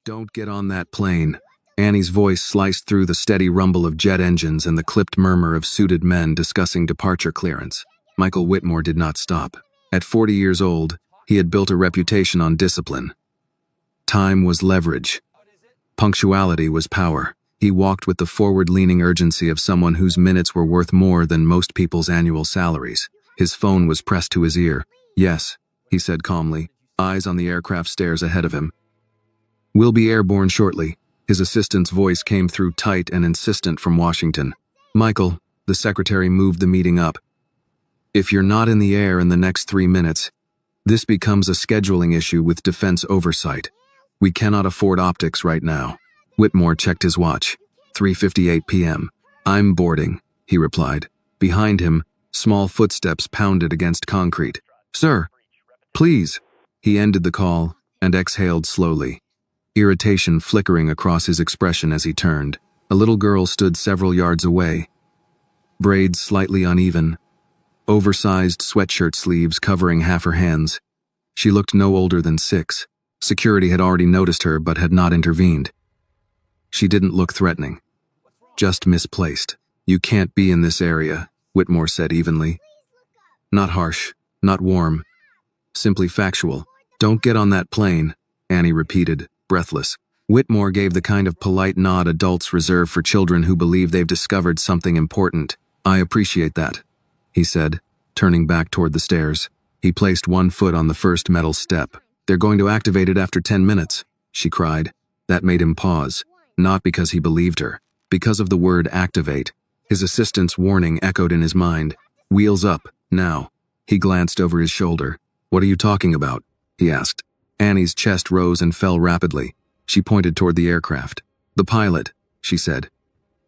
Don't get on that plane. Annie's voice sliced through the steady rumble of jet engines and the clipped murmur of suited men discussing departure clearance. Michael Whitmore did not stop. At 40 years old, he had built a reputation on discipline. Time was leverage. Punctuality was power. He walked with the forward-leaning urgency of someone whose minutes were worth more than most people's annual salaries. His phone was pressed to his ear. "Yes," he said calmly, eyes on the aircraft stairs ahead of him. "We'll be airborne shortly." His assistant's voice came through tight and insistent from Washington. "Michael," the secretary moved the meeting up. "If you're not in the air in the next 3 minutes, this becomes a scheduling issue with defense oversight. We cannot afford optics right now." Whitmore checked his watch. 3:58 p.m. "I'm boarding," he replied. Behind him, small footsteps pounded against concrete. "Sir, please." He ended the call and exhaled slowly, irritation flickering across his expression as he turned. A little girl stood several yards away, braids slightly uneven, oversized sweatshirt sleeves covering half her hands. She looked no older than 6. Security had already noticed her but had not intervened. She didn't look threatening, just misplaced. "You can't be in this area," Whitmore said evenly. Not harsh, not warm, simply factual. "Don't get on that plane," Annie repeated, breathless. Whitmore gave the kind of polite nod adults reserve for children who believe they've discovered something important. "I appreciate that," he said, turning back toward the stairs. He placed one foot on the first metal step. "They're going to activate it after 10 minutes, she cried. That made him pause, not because he believed her, because of the word activate. His assistant's warning echoed in his mind. "Wheels up, now." He glanced over his shoulder. "What are you talking about?" he asked. Annie's chest rose and fell rapidly. She pointed toward the aircraft. "The pilot," she said.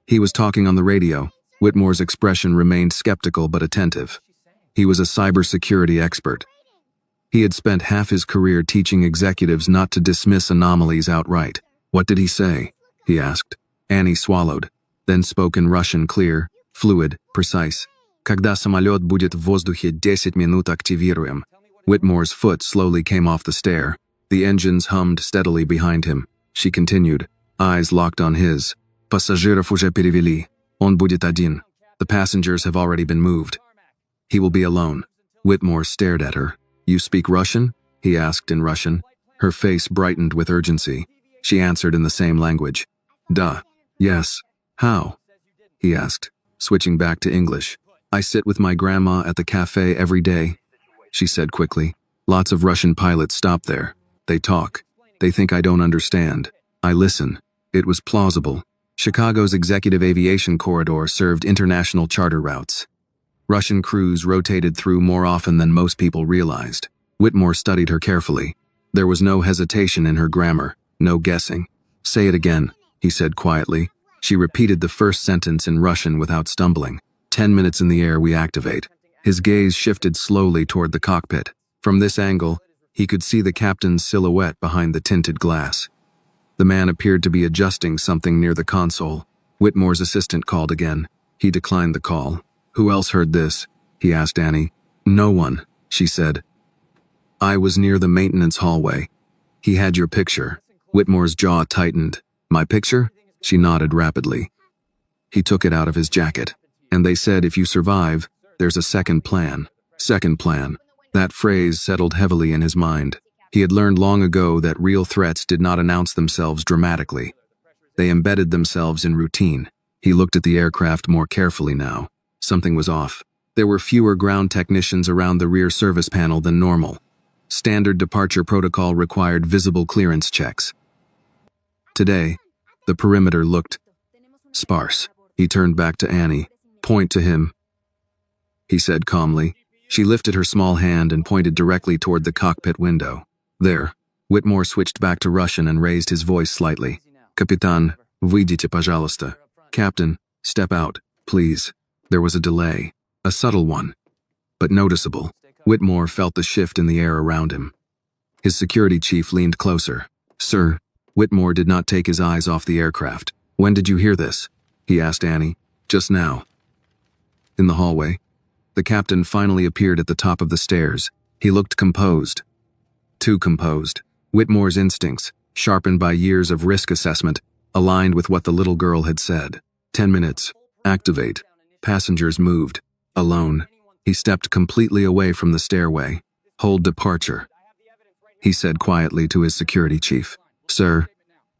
"He was talking on the radio." Whitmore's expression remained skeptical but attentive. He was a cybersecurity expert. He had spent half his career teaching executives not to dismiss anomalies outright. "What did he say?" he asked. Annie swallowed, then spoke in Russian, clear, fluid, precise. "Когда самолет будет в воздухе 10 минут активируем." Whitmore's foot slowly came off the stair. The engines hummed steadily behind him. She continued, eyes locked on his. "Пассажиров уже перевели. Он будет один. The passengers have already been moved. He will be alone." Whitmore stared at her. "You speak Russian?" he asked in Russian. Her face brightened with urgency. She answered in the same language. "Duh. Yes. How?" he asked, switching back to English. "I sit with my grandma at the cafe every day," she said quickly. "Lots of Russian pilots stop there. They talk. They think I don't understand. I listen." It was plausible. Chicago's executive aviation corridor served international charter routes. Russian crews rotated through more often than most people realized. Whitmore studied her carefully. There was no hesitation in her grammar, no guessing. "Say it again," he said quietly. She repeated the first sentence in Russian without stumbling. 10 minutes in the air, we activate." His gaze shifted slowly toward the cockpit. From this angle, he could see the captain's silhouette behind the tinted glass. The man appeared to be adjusting something near the console. Whitmore's assistant called again. He declined the call. "Who else heard this?" he asked Annie. "No one," she said. "I was near the maintenance hallway. He had your picture." Whitmore's jaw tightened. "My picture?" She nodded rapidly. He took it out of his jacket. "And they said if you survive, there's a second plan." Second plan. That phrase settled heavily in his mind. He had learned long ago that real threats did not announce themselves dramatically. They embedded themselves in routine. He looked at the aircraft more carefully now. Something was off. There were fewer ground technicians around the rear service panel than normal. Standard departure protocol required visible clearance checks. Today, the perimeter looked sparse. He turned back to Annie. "Point to him," he said calmly. She lifted her small hand and pointed directly toward the cockpit window. "There." Whitmore switched back to Russian and raised his voice slightly. "Капитан, выйдите, пожалуйста." "Captain, step out, please." There was a delay, a subtle one, but noticeable. Whitmore felt the shift in the air around him. His security chief leaned closer. "Sir." Whitmore did not take his eyes off the aircraft. "When did you hear this?" he asked Annie. "Just now." In the hallway, the captain finally appeared at the top of the stairs. He looked composed. Too composed. Whitmore's instincts, sharpened by years of risk assessment, aligned with what the little girl had said. 10 minutes. Activate. Passengers moved. Alone. He stepped completely away from the stairway. Hold departure, he said quietly to his security chief. Sir,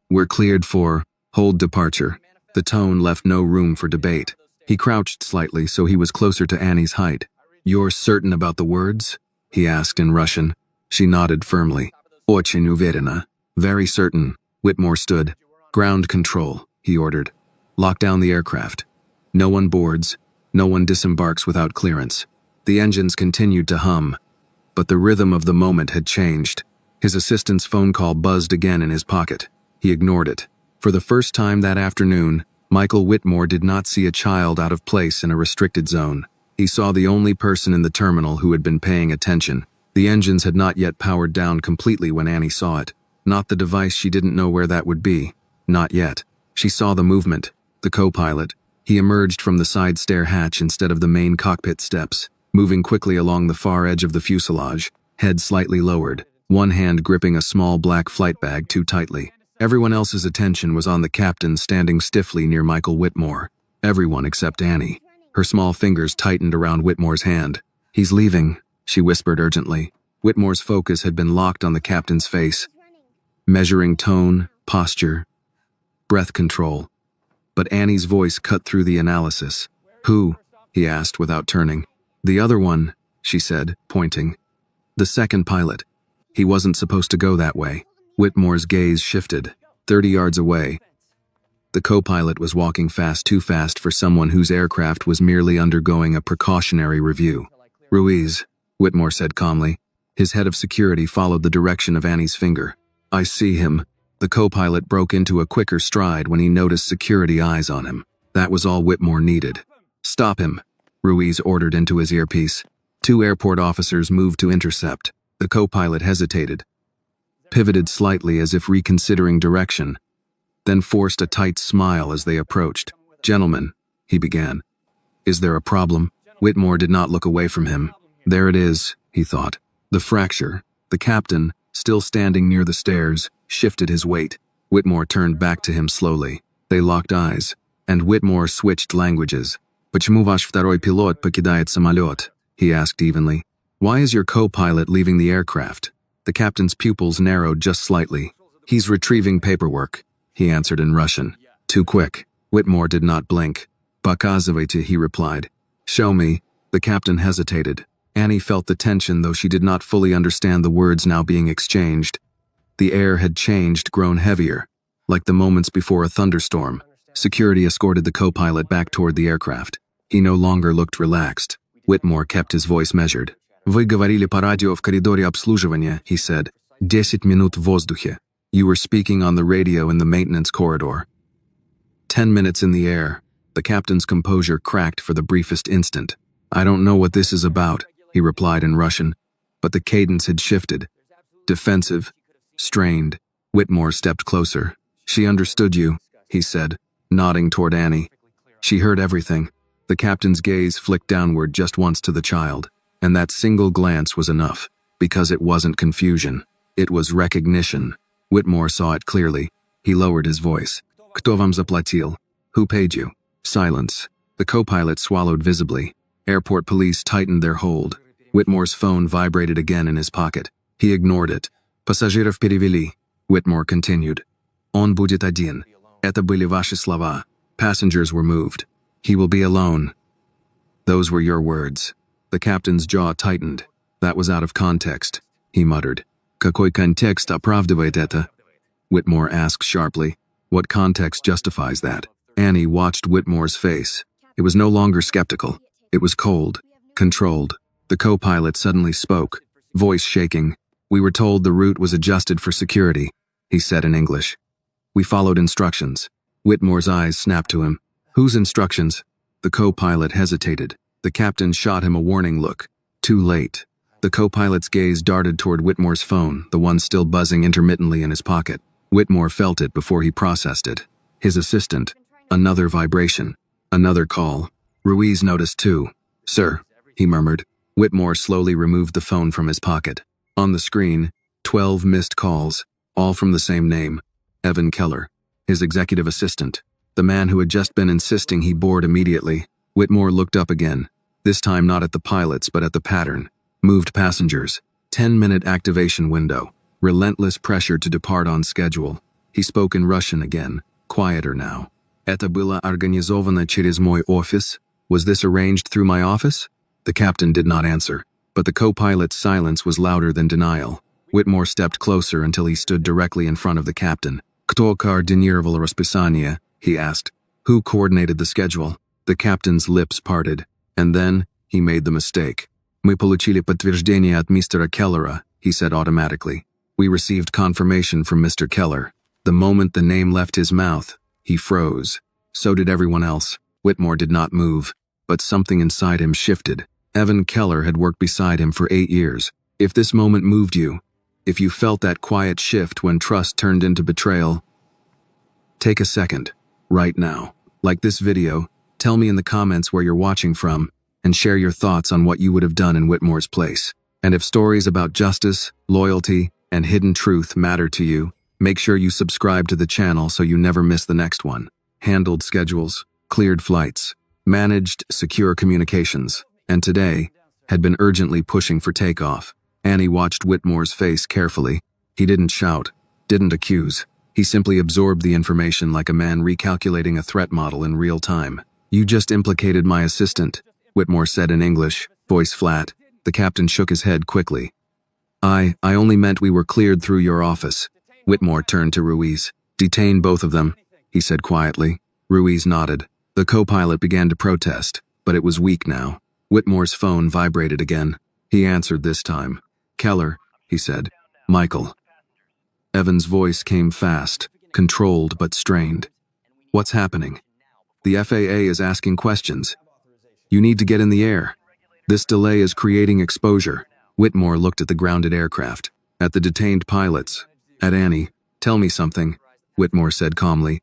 we're cleared for hold departure. The tone left no room for debate. He crouched slightly so he was closer to Annie's height. You're certain about the words? He asked in Russian. She nodded firmly. Очень уверена. Very certain. Whitmore stood. Ground control, he ordered. Lock down the aircraft. No one boards. No one disembarks without clearance. The engines continued to hum, but the rhythm of the moment had changed. His assistant's phone call buzzed again in his pocket. He ignored it. For the first time that afternoon, Michael Whitmore did not see a child out of place in a restricted zone. He saw the only person in the terminal who had been paying attention. The engines had not yet powered down completely when Annie saw it. Not the device, she didn't know where that would be. Not yet. She saw the movement. The co-pilot. He emerged from the side stair hatch instead of the main cockpit steps, moving quickly along the far edge of the fuselage, head slightly lowered, one hand gripping a small black flight bag too tightly. Everyone else's attention was on the captain standing stiffly near Michael Whitmore. Everyone except Annie. Her small fingers tightened around Whitmore's hand. He's leaving, she whispered urgently. Whitmore's focus had been locked on the captain's face, measuring tone, posture, breath control. But Annie's voice cut through the analysis. Who? He asked without turning. The other one, she said, pointing. The second pilot. He wasn't supposed to go that way. Whitmore's gaze shifted. 30 yards away. The co-pilot was walking fast, too fast for someone whose aircraft was merely undergoing a precautionary review. Ruiz, Whitmore said calmly. His head of security followed the direction of Annie's finger. I see him. The co-pilot broke into a quicker stride when he noticed security eyes on him. That was all Whitmore needed. Stop him, Ruiz ordered into his earpiece. 2 airport officers moved to intercept. The co-pilot hesitated, pivoted slightly as if reconsidering direction, then forced a tight smile as they approached. Gentlemen, he began. Is there a problem? Whitmore did not look away from him. There it is, he thought. The fracture. The captain, still standing near the stairs, shifted his weight. Whitmore turned back to him slowly. They locked eyes, and Whitmore switched languages. Почему ваш второй пилот покидает самолет? He asked evenly. Why is your co-pilot leaving the aircraft? The captain's pupils narrowed just slightly. He's retrieving paperwork, he answered in Russian. Too quick. Whitmore did not blink. Показывайте, he replied. Show me. The captain hesitated. Annie felt the tension, though she did not fully understand the words now being exchanged. The air had changed, grown heavier, like the moments before a thunderstorm. Security escorted the co-pilot back toward the aircraft. He no longer looked relaxed. Whitmore kept his voice measured. Вы говорили по радио в коридоре обслуживания, he said. 10 минут в воздухе. You were speaking on the radio in the maintenance corridor. 10 minutes in the air. The captain's composure cracked for the briefest instant. I don't know what this is about, he replied in Russian, but the cadence had shifted. Defensive, strained. Whitmore stepped closer. She understood you, he said, nodding toward Annie. She heard everything. The captain's gaze flicked downward just once to the child, and that single glance was enough, because it wasn't confusion. It was recognition. Whitmore saw it clearly. He lowered his voice. Кто вам заплатил? Who paid you? Silence. The co-pilot swallowed visibly. Airport police tightened their hold. Whitmore's phone vibrated again in his pocket. He ignored it. Пассажиров перевели. Whitmore continued. Он будет один. Это были ваши слова. Passengers were moved. He will be alone. Those were your words. The captain's jaw tightened. That was out of context, he muttered. Какой контекст оправдывает это? Whitmore asked sharply. What context justifies that? Annie watched Whitmore's face. It was no longer skeptical. It was cold, controlled. The co-pilot suddenly spoke, voice shaking. We were told the route was adjusted for security, he said in English. We followed instructions. Whitmore's eyes snapped to him. Whose instructions? The co-pilot hesitated. The captain shot him a warning look. Too late. The co-pilot's gaze darted toward Whitmore's phone, the one still buzzing intermittently in his pocket. Whitmore felt it before he processed it. His assistant. Another vibration. Another call. Ruiz noticed too. Sir, he murmured. Whitmore slowly removed the phone from his pocket. On the screen, 12 missed calls. All from the same name, Evan Keller, his executive assistant. The man who had just been insisting he board immediately. Whitmore looked up again, this time not at the pilots but at the pattern. Moved passengers, 10-minute activation window, relentless pressure to depart on schedule. He spoke in Russian again, quieter now. Это было организовано через мой офис? Was this arranged through my office? The captain did not answer, but the co-pilot's silence was louder than denial. Whitmore stepped closer until he stood directly in front of the captain. Кто координировал расписание? He asked. Who coordinated the schedule? The captain's lips parted, and then he made the mistake. Мы получили подтверждение от мистера Келлера, he said automatically. We received confirmation from Mr. Keller. The moment the name left his mouth, he froze. So did everyone else. Whitmore did not move, but something inside him shifted. Evan Keller had worked beside him for 8 years. If this moment moved you, if you felt that quiet shift when trust turned into betrayal, take a second, right now. Like this video, tell me in the comments where you're watching from, and share your thoughts on what you would have done in Whitmore's place. And if stories about justice, loyalty, and hidden truth matter to you, make sure you subscribe to the channel so you never miss the next one. Handled schedules, cleared flights, managed secure communications, and today had been urgently pushing for takeoff. Annie watched Whitmore's face carefully. He didn't shout, didn't accuse. He simply absorbed the information like a man recalculating a threat model in real time. You just implicated my assistant, Whitmore said in English, voice flat. The captain shook his head quickly. I only meant we were cleared through your office. Whitmore turned to Ruiz. Detain both of them, he said quietly. Ruiz nodded. The co-pilot began to protest, but it was weak now. Whitmore's phone vibrated again. He answered this time. Keller, he said. Michael. Evan's voice came fast, controlled but strained. What's happening? The FAA is asking questions. You need to get in the air. This delay is creating exposure. Whitmore looked at the grounded aircraft, at the detained pilots, at Annie. Tell me something, Whitmore said calmly.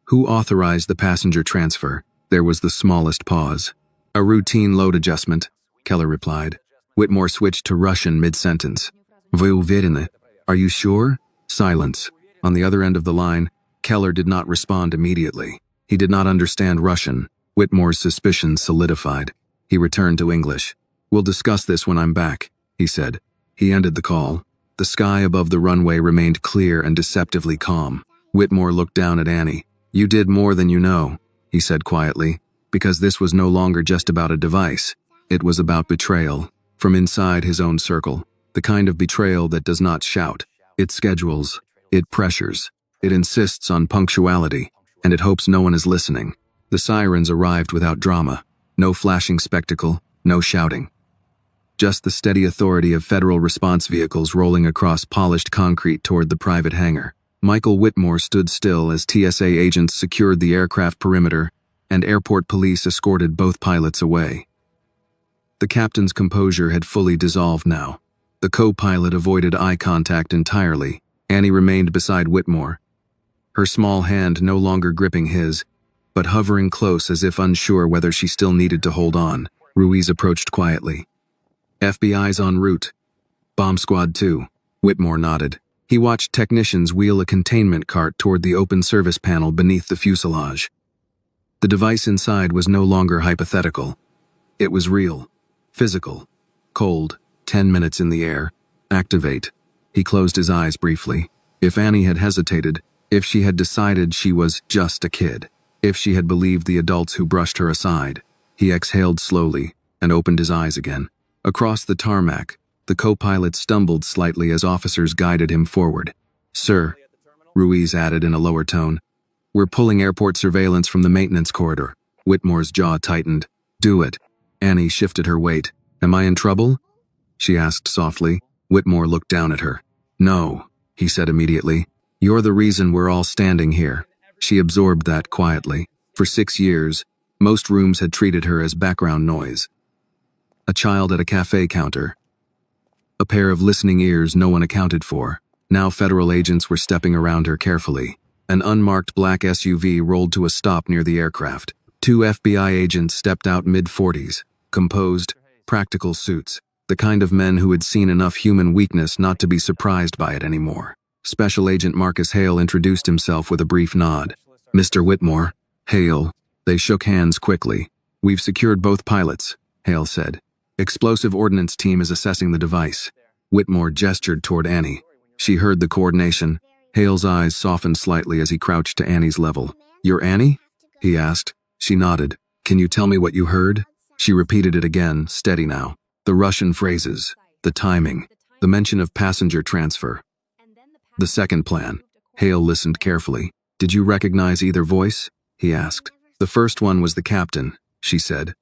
Who authorized the passenger transfer? There was the smallest pause. A routine load adjustment, Keller replied. Whitmore switched to Russian mid-sentence. Вы уверены? Are you sure? Silence. On the other end of the line, Keller did not respond immediately. He did not understand Russian. Whitmore's suspicions solidified. He returned to English. We'll discuss this when I'm back, he said. He ended the call. The sky above the runway remained clear and deceptively calm. Whitmore looked down at Annie. You did more than you know, he said quietly, because this was no longer just about a device. It was about betrayal. From inside his own circle, the kind of betrayal that does not shout. It schedules, it pressures, it insists on punctuality, and it hopes no one is listening. The sirens arrived without drama. No flashing spectacle, no shouting. Just the steady authority of federal response vehicles rolling across polished concrete toward the private hangar. Michael Whitmore stood still as TSA agents secured the aircraft perimeter, and airport police escorted both pilots away. The captain's composure had fully dissolved now. The co-pilot avoided eye contact entirely. Annie remained beside Whitmore, her small hand no longer gripping his, but hovering close as if unsure whether she still needed to hold on. Ruiz approached quietly. FBI's en route. Bomb Squad 2. Whitmore nodded. He watched technicians wheel a containment cart toward the open service panel beneath the fuselage. The device inside was no longer hypothetical. It was real, physical, cold, 10 minutes in the air. Activate. He closed his eyes briefly. If Annie had hesitated, if she had decided she was just a kid, if she had believed the adults who brushed her aside, he exhaled slowly and opened his eyes again. Across the tarmac, the co-pilot stumbled slightly as officers guided him forward. Sir, Ruiz added in a lower tone, we're pulling airport surveillance from the maintenance corridor. Whitmore's jaw tightened. Do it. Annie shifted her weight. Am I in trouble? She asked softly. Whitmore looked down at her. No, he said immediately. You're the reason we're all standing here. She absorbed that quietly. For 6 years, most rooms had treated her as background noise. A child at a cafe counter. A pair of listening ears no one accounted for. Now federal agents were stepping around her carefully. An unmarked black SUV rolled to a stop near the aircraft. 2 FBI agents stepped out mid-40s, composed, practical suits, the kind of men who had seen enough human weakness not to be surprised by it anymore. Special Agent Marcus Hale introduced himself with a brief nod. Mr. Whitmore, Hale. They shook hands quickly. We've secured both pilots, Hale said. Explosive Ordnance Team is assessing the device. Whitmore gestured toward Annie. She heard the coordination. Hale's eyes softened slightly as he crouched to Annie's level. You're Annie? He asked. She nodded. Can you tell me what you heard? She repeated it again, steady now. The Russian phrases, the timing, the mention of passenger transfer. The second plan. Hale listened carefully. Did you recognize either voice? He asked. The first one was the captain, she said.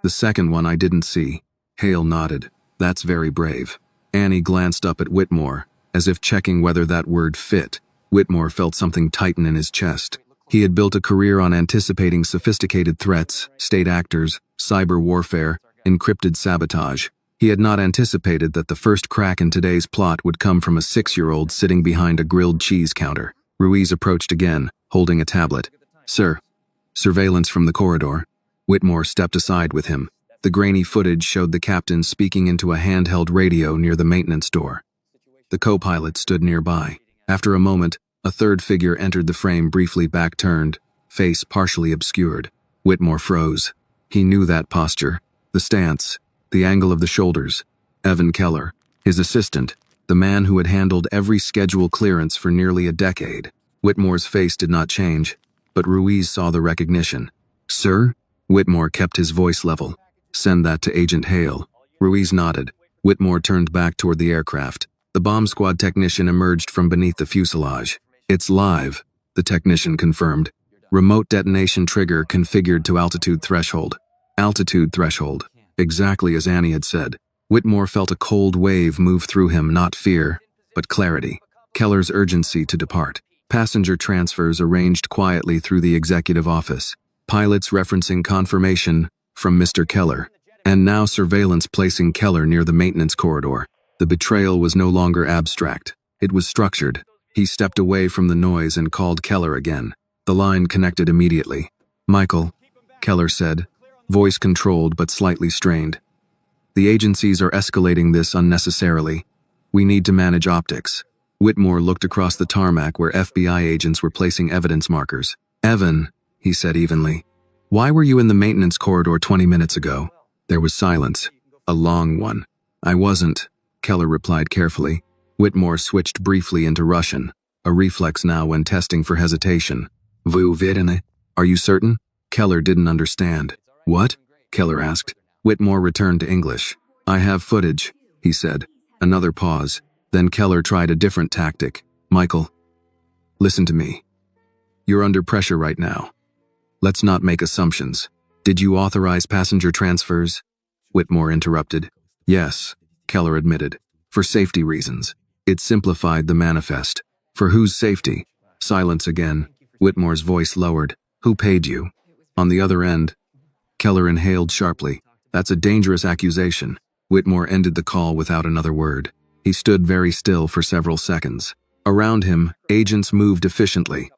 The second one I didn't see. Hale nodded. That's very brave. Annie glanced up at Whitmore, as if checking whether that word fit. Whitmore felt something tighten in his chest. He had built a career on anticipating sophisticated threats, state actors, cyber warfare, encrypted sabotage. He had not anticipated that the first crack in today's plot would come from a 6-year-old sitting behind a grilled cheese counter. Ruiz approached again, holding a tablet. Sir. Surveillance from the corridor. Whitmore stepped aside with him. The grainy footage showed the captain speaking into a handheld radio near the maintenance door. The co-pilot stood nearby. After a moment, a third figure entered the frame, briefly back-turned, face partially obscured. Whitmore froze. He knew that posture, the stance, the angle of the shoulders. Evan Keller, his assistant, the man who had handled every schedule clearance for nearly a decade. Whitmore's face did not change, but Ruiz saw the recognition. Sir? Whitmore kept his voice level. Send that to Agent Hale. Ruiz nodded. Whitmore turned back toward the aircraft. The bomb squad technician emerged from beneath the fuselage. It's live, the technician confirmed. Remote detonation trigger configured to altitude threshold. Altitude threshold. Exactly as Annie had said. Whitmore felt a cold wave move through him, not fear, but clarity. Keller's urgency to depart. Passenger transfers arranged quietly through the executive office. Pilots referencing confirmation from Mr. Keller. And now surveillance placing Keller near the maintenance corridor. The betrayal was no longer abstract. It was structured. He stepped away from the noise and called Keller again. The line connected immediately. Michael, Keller said, voice controlled but slightly strained. The agencies are escalating this unnecessarily. We need to manage optics. Whitmore looked across the tarmac where FBI agents were placing evidence markers. Evan, he said evenly, why were you in the maintenance corridor 20 minutes ago? There was silence. A long one. I wasn't, Keller replied carefully. Whitmore switched briefly into Russian, a reflex now when testing for hesitation. Vous uверены? Are you certain? Keller didn't understand. What? Keller asked. Whitmore returned to English. I have footage, he said. Another pause. Then Keller tried a different tactic. Michael, listen to me. You're under pressure right now. Let's not make assumptions. Did you authorize passenger transfers? Whitmore interrupted. Yes, Keller admitted. For safety reasons. It simplified the manifest. For whose safety? Silence again. Whitmore's voice lowered. Who paid you? On the other end. Keller inhaled sharply. That's a dangerous accusation. Whitmore ended the call without another word. He stood very still for several seconds. Around him, agents moved efficiently.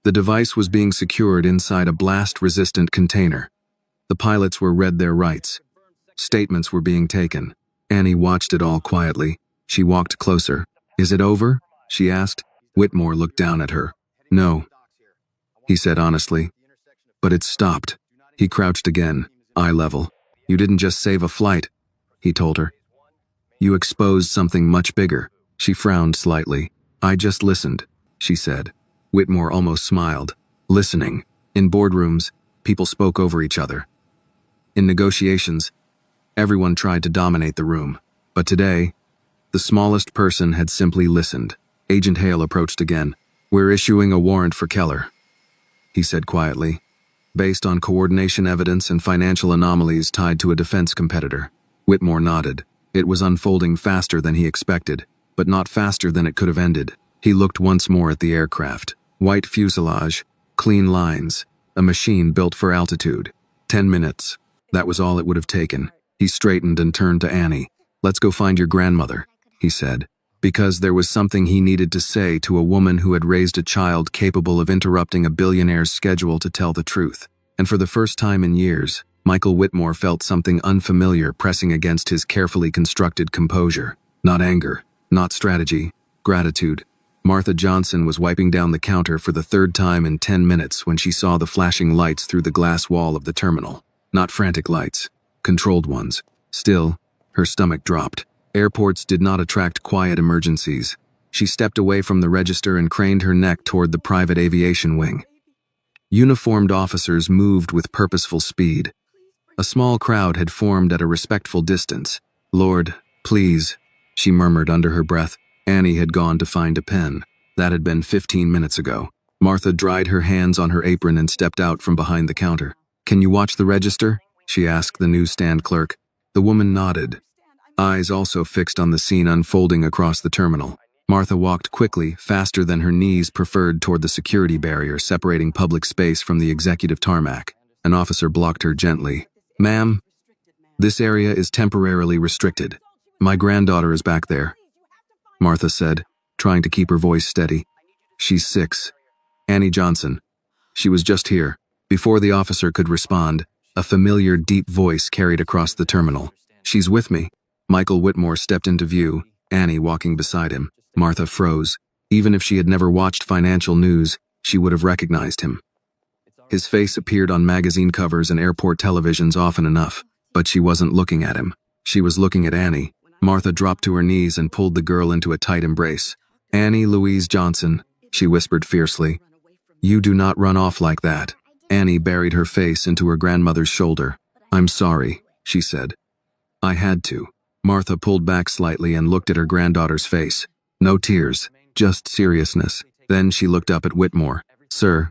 The device was being secured inside a blast-resistant container. The pilots were read their rights. Statements were being taken. Annie watched it all quietly. She walked closer. Is it over? She asked. Whitmore looked down at her. No, he said honestly. But it stopped. He crouched again, eye level. You didn't just save a flight, he told her. You exposed something much bigger. She frowned slightly. I just listened, she said. Whitmore almost smiled. Listening. In boardrooms, people spoke over each other. In negotiations, everyone tried to dominate the room. But today, the smallest person had simply listened. Agent Hale approached again. We're issuing a warrant for Keller, he said quietly, based on coordination evidence and financial anomalies tied to a defense competitor. Whitmore nodded. It was unfolding faster than he expected, but not faster than it could have ended. He looked once more at the aircraft. White fuselage, clean lines, a machine built for altitude. 10 minutes. That was all it would have taken. He straightened and turned to Annie. Let's go find your grandmother, he said, because there was something he needed to say to a woman who had raised a child capable of interrupting a billionaire's schedule to tell the truth. And for the first time in years, Michael Whitmore felt something unfamiliar pressing against his carefully constructed composure. Not anger, not strategy, Gratitude. Martha Johnson was wiping down the counter for the third time in 10 minutes when she saw the flashing lights through the glass wall of the terminal. Not frantic lights, controlled ones. Still, her stomach dropped. Airports did not attract quiet emergencies. She stepped away from the register and craned her neck toward the private aviation wing. Uniformed officers moved with purposeful speed. A small crowd had formed at a respectful distance. "Lord, please," she murmured under her breath. Annie had gone to find a pen. That had been 15 minutes ago. Martha dried her hands on her apron and stepped out from behind the counter. "Can you watch the register?" she asked the newsstand clerk. The woman nodded, eyes also fixed on the scene unfolding across the terminal. Martha walked quickly, faster than her knees preferred, toward the security barrier separating public space from the executive tarmac. An officer blocked her gently. "Ma'am, this area is temporarily restricted. My granddaughter is back there," Martha said, trying to keep her voice steady. "She's 6. Annie Johnson. She was just here." Before the officer could respond, a familiar, deep voice carried across the terminal. "She's with me." Michael Whitmore stepped into view, Annie walking beside him. Martha froze. Even if she had never watched financial news, she would have recognized him. His face appeared on magazine covers and airport televisions often enough, but she wasn't looking at him. She was looking at Annie. Martha dropped to her knees and pulled the girl into a tight embrace. "Annie Louise Johnson," she whispered fiercely. "You do not run off like that." Annie buried her face into her grandmother's shoulder. "I'm sorry," she said. "I had to." Martha pulled back slightly and looked at her granddaughter's face. No tears, just seriousness. Then she looked up at Whitmore. "Sir,"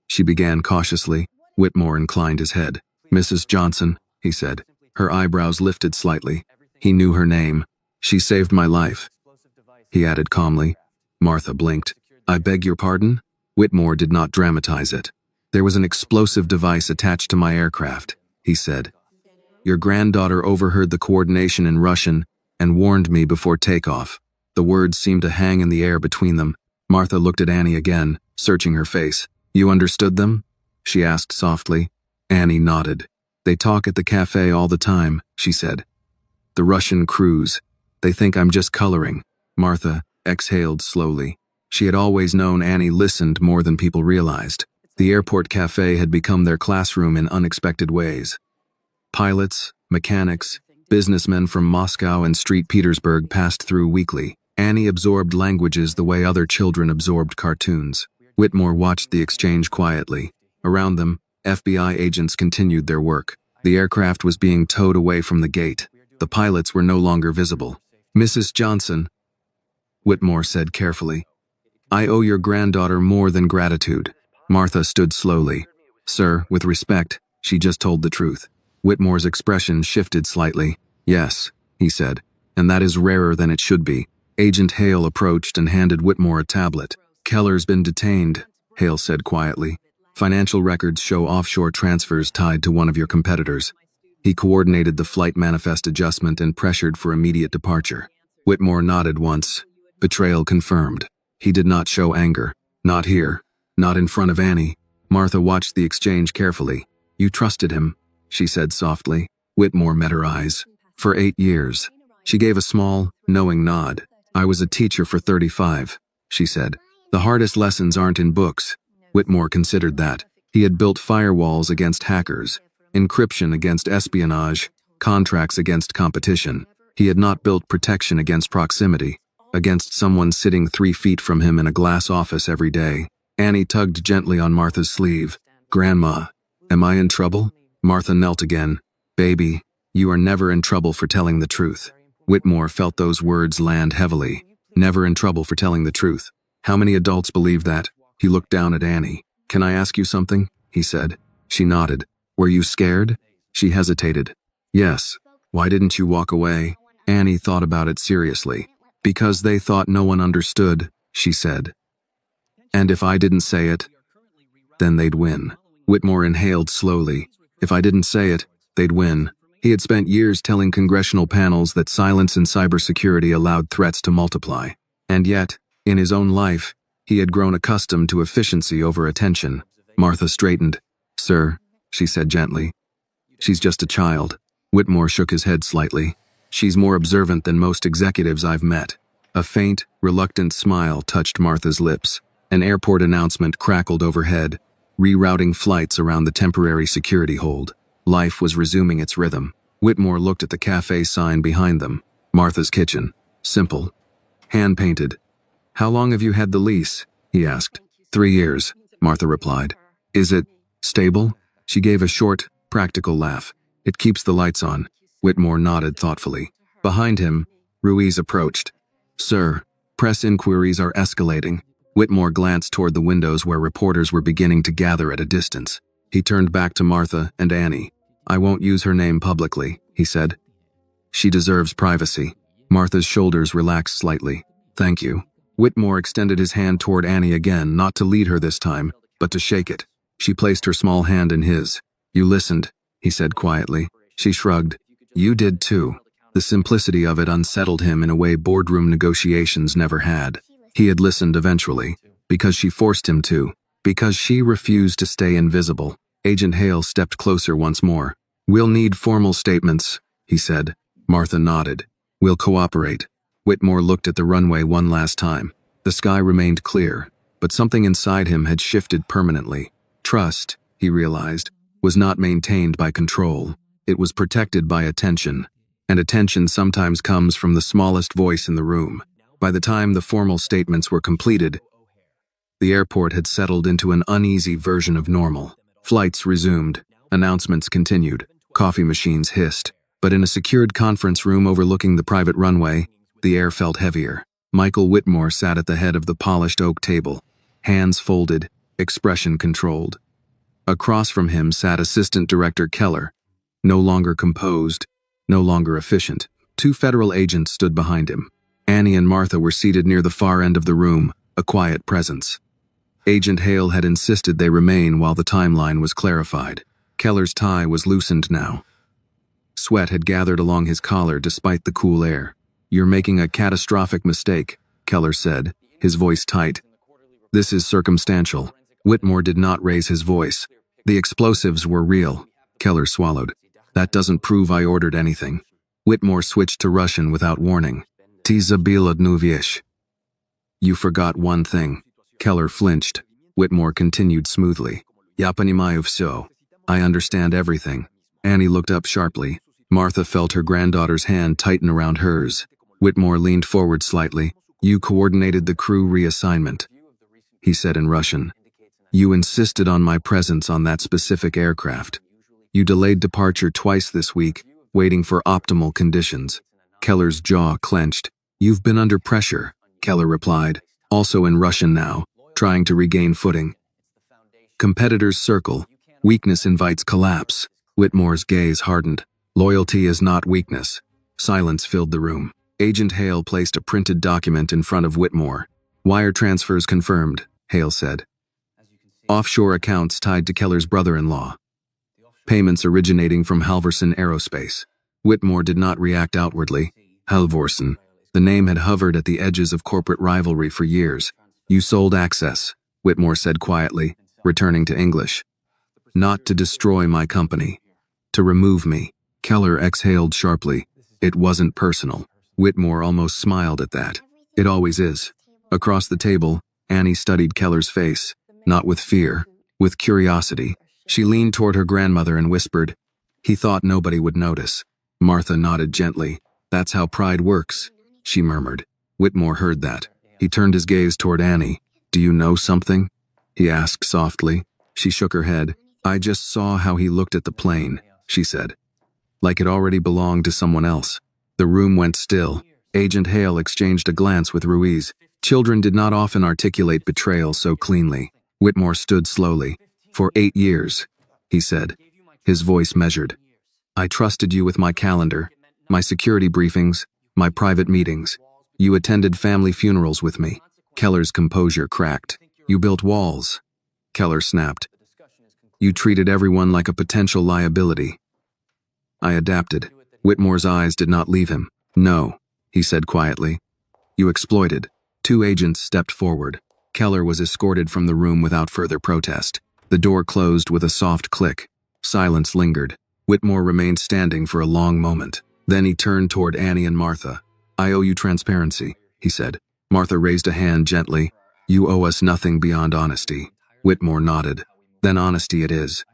she began cautiously. Whitmore inclined his head. "Mrs. Johnson," he said. Her eyebrows lifted slightly. He knew her name. "She saved my life," he added calmly. Martha blinked. "I beg your pardon?" Whitmore did not dramatize it. "There was an explosive device attached to my aircraft," he said. "Your granddaughter overheard the coordination in Russian and warned me before takeoff." The words seemed to hang in the air between them. Martha looked at Annie again, searching her face. "You understood them?" she asked softly. Annie nodded. "They talk at the cafe all the time," she said. "The Russian crews. They think I'm just coloring." Martha exhaled slowly. She had always known Annie listened more than people realized. The airport cafe had become their classroom in unexpected ways. Pilots, mechanics, businessmen from Moscow and St. Petersburg passed through weekly. Annie absorbed languages the way other children absorbed cartoons. Whitmore watched the exchange quietly. Around them, FBI agents continued their work. The aircraft was being towed away from the gate. The pilots were no longer visible. "Mrs. Johnson," Whitmore said carefully, "I owe your granddaughter more than gratitude." Martha stood slowly. "Sir, with respect, she just told the truth." Whitmore's expression shifted slightly. "Yes," he said, "and that is rarer than it should be." Agent Hale approached and handed Whitmore a tablet. "Keller's been detained," Hale said quietly. "Financial records show offshore transfers tied to one of your competitors." He coordinated the flight manifest adjustment and pressured for immediate departure. Whitmore nodded once. Betrayal confirmed. He did not show anger. Not here. Not in front of Annie. Martha watched the exchange carefully. "You trusted him," she said softly. Whitmore met her eyes. "For 8 years." She gave a small, knowing nod. "I was a teacher for 35, she said. "The hardest lessons aren't in books." Whitmore considered that. He had built firewalls against hackers, encryption against espionage, contracts against competition. He had not built protection against proximity, against someone sitting 3 feet from him in a glass office every day. Annie tugged gently on Martha's sleeve. "Grandma, am I in trouble?" Martha knelt again. "Baby, you are never in trouble for telling the truth." Whitmore felt those words land heavily. Never in trouble for telling the truth. How many adults believe that? He looked down at Annie. "Can I ask you something?" he said. She nodded. "Were you scared?" She hesitated. "Yes." "Why didn't you walk away?" Annie thought about it seriously. "Because they thought no one understood," she said. "And if I didn't say it, then they'd win." Whitmore inhaled slowly. "If I didn't say it, they'd win." He had spent years telling congressional panels that silence in cybersecurity allowed threats to multiply. And yet, in his own life, he had grown accustomed to efficiency over attention. Martha straightened. "Sir," she said gently. "She's just a child." Whitmore shook his head slightly. "She's more observant than most executives I've met." A faint, reluctant smile touched Martha's lips. An airport announcement crackled overhead, rerouting flights around the temporary security hold. Life was resuming its rhythm. Whitmore looked at the cafe sign behind them. Martha's Kitchen. Simple. Hand-painted. "How long have you had the lease?" he asked. 3 years, Martha replied. "Is it stable?" She gave a short, practical laugh. "It keeps the lights on." Whitmore nodded thoughtfully. Behind him, Ruiz approached. "Sir, press inquiries are escalating." Whitmore glanced toward the windows where reporters were beginning to gather at a distance. He turned back to Martha and Annie. "I won't use her name publicly," he said. "She deserves privacy." Martha's shoulders relaxed slightly. "Thank you." Whitmore extended his hand toward Annie again, not to lead her this time, but to shake it. She placed her small hand in his. "You listened," he said quietly. She shrugged. "You did too." The simplicity of it unsettled him in a way boardroom negotiations never had. He had listened eventually, because she forced him to, because she refused to stay invisible. Agent Hale stepped closer once more. "We'll need formal statements," he said. Martha nodded. "We'll cooperate." Whitmore looked at the runway one last time. The sky remained clear, but something inside him had shifted permanently. Trust, he realized, was not maintained by control. It was protected by attention. And attention sometimes comes from the smallest voice in the room. By the time the formal statements were completed, the airport had settled into an uneasy version of normal. Flights resumed. Announcements continued. Coffee machines hissed. But in a secured conference room overlooking the private runway, the air felt heavier. Michael Whitmore sat at the head of the polished oak table, hands folded, expression controlled. Across from him sat Assistant Director Keller, no longer composed, no longer efficient. 2 federal agents stood behind him. Annie and Martha were seated near the far end of the room, a quiet presence. Agent Hale had insisted they remain while the timeline was clarified. Keller's tie was loosened now. Sweat had gathered along his collar despite the cool air. "You're making a catastrophic mistake," Keller said, his voice tight. "This is circumstantial." Whitmore did not raise his voice. "The explosives were real." Keller swallowed. "That doesn't prove I ordered anything." Whitmore switched to Russian without warning. "Ty zabil одну вещь." "You forgot one thing." Keller flinched. Whitmore continued smoothly. "Я понимаю всё. I understand everything." Annie looked up sharply. Martha felt her granddaughter's hand tighten around hers. Whitmore leaned forward slightly. "You coordinated the crew reassignment," he said in Russian. "You insisted on my presence on that specific aircraft. You delayed departure twice this week, waiting for optimal conditions." Keller's jaw clenched. "You've been under pressure," Keller replied, also in Russian now, trying to regain footing. "Competitors circle. Weakness invites collapse." Whitmore's gaze hardened. "Loyalty is not weakness." Silence filled the room. Agent Hale placed a printed document in front of Whitmore. "Wire transfers confirmed," Hale said. "Offshore accounts tied to Keller's brother-in-law. Payments originating from Halvorsen Aerospace." Whitmore did not react outwardly. Halvorsen. The name had hovered at the edges of corporate rivalry for years. "You sold access," Whitmore said quietly, returning to English. "Not to destroy my company. To remove me." Keller exhaled sharply. It wasn't personal. Whitmore almost smiled at that. It always is. Across the table, Annie studied Keller's face, not with fear, with curiosity. She leaned toward her grandmother and whispered, "He thought nobody would notice." Martha nodded gently. "That's how pride works," she murmured. Whitmore heard that. He turned his gaze toward Annie. "Do you know something?" he asked softly. She shook her head. "I just saw how he looked at the plane," she said. Like it already belonged to someone else. The room went still. Agent Hale exchanged a glance with Ruiz. Children did not often articulate betrayal so cleanly. Whitmore stood slowly. "For 8 years," he said, his voice measured. "I trusted you with my calendar, my security briefings, my private meetings. You attended family funerals with me." Keller's composure cracked. "You built walls," Keller snapped. "You treated everyone like a potential liability." "I adapted." Whitmore's eyes did not leave him. "No," he said quietly. "You exploited." 2 agents stepped forward. Keller was escorted from the room without further protest. The door closed with a soft click. Silence lingered. Whitmore remained standing for a long moment. Then he turned toward Annie and Martha. "I owe you transparency," he said. Martha raised a hand gently. You owe us nothing beyond honesty. Whitmore nodded. Then honesty it is.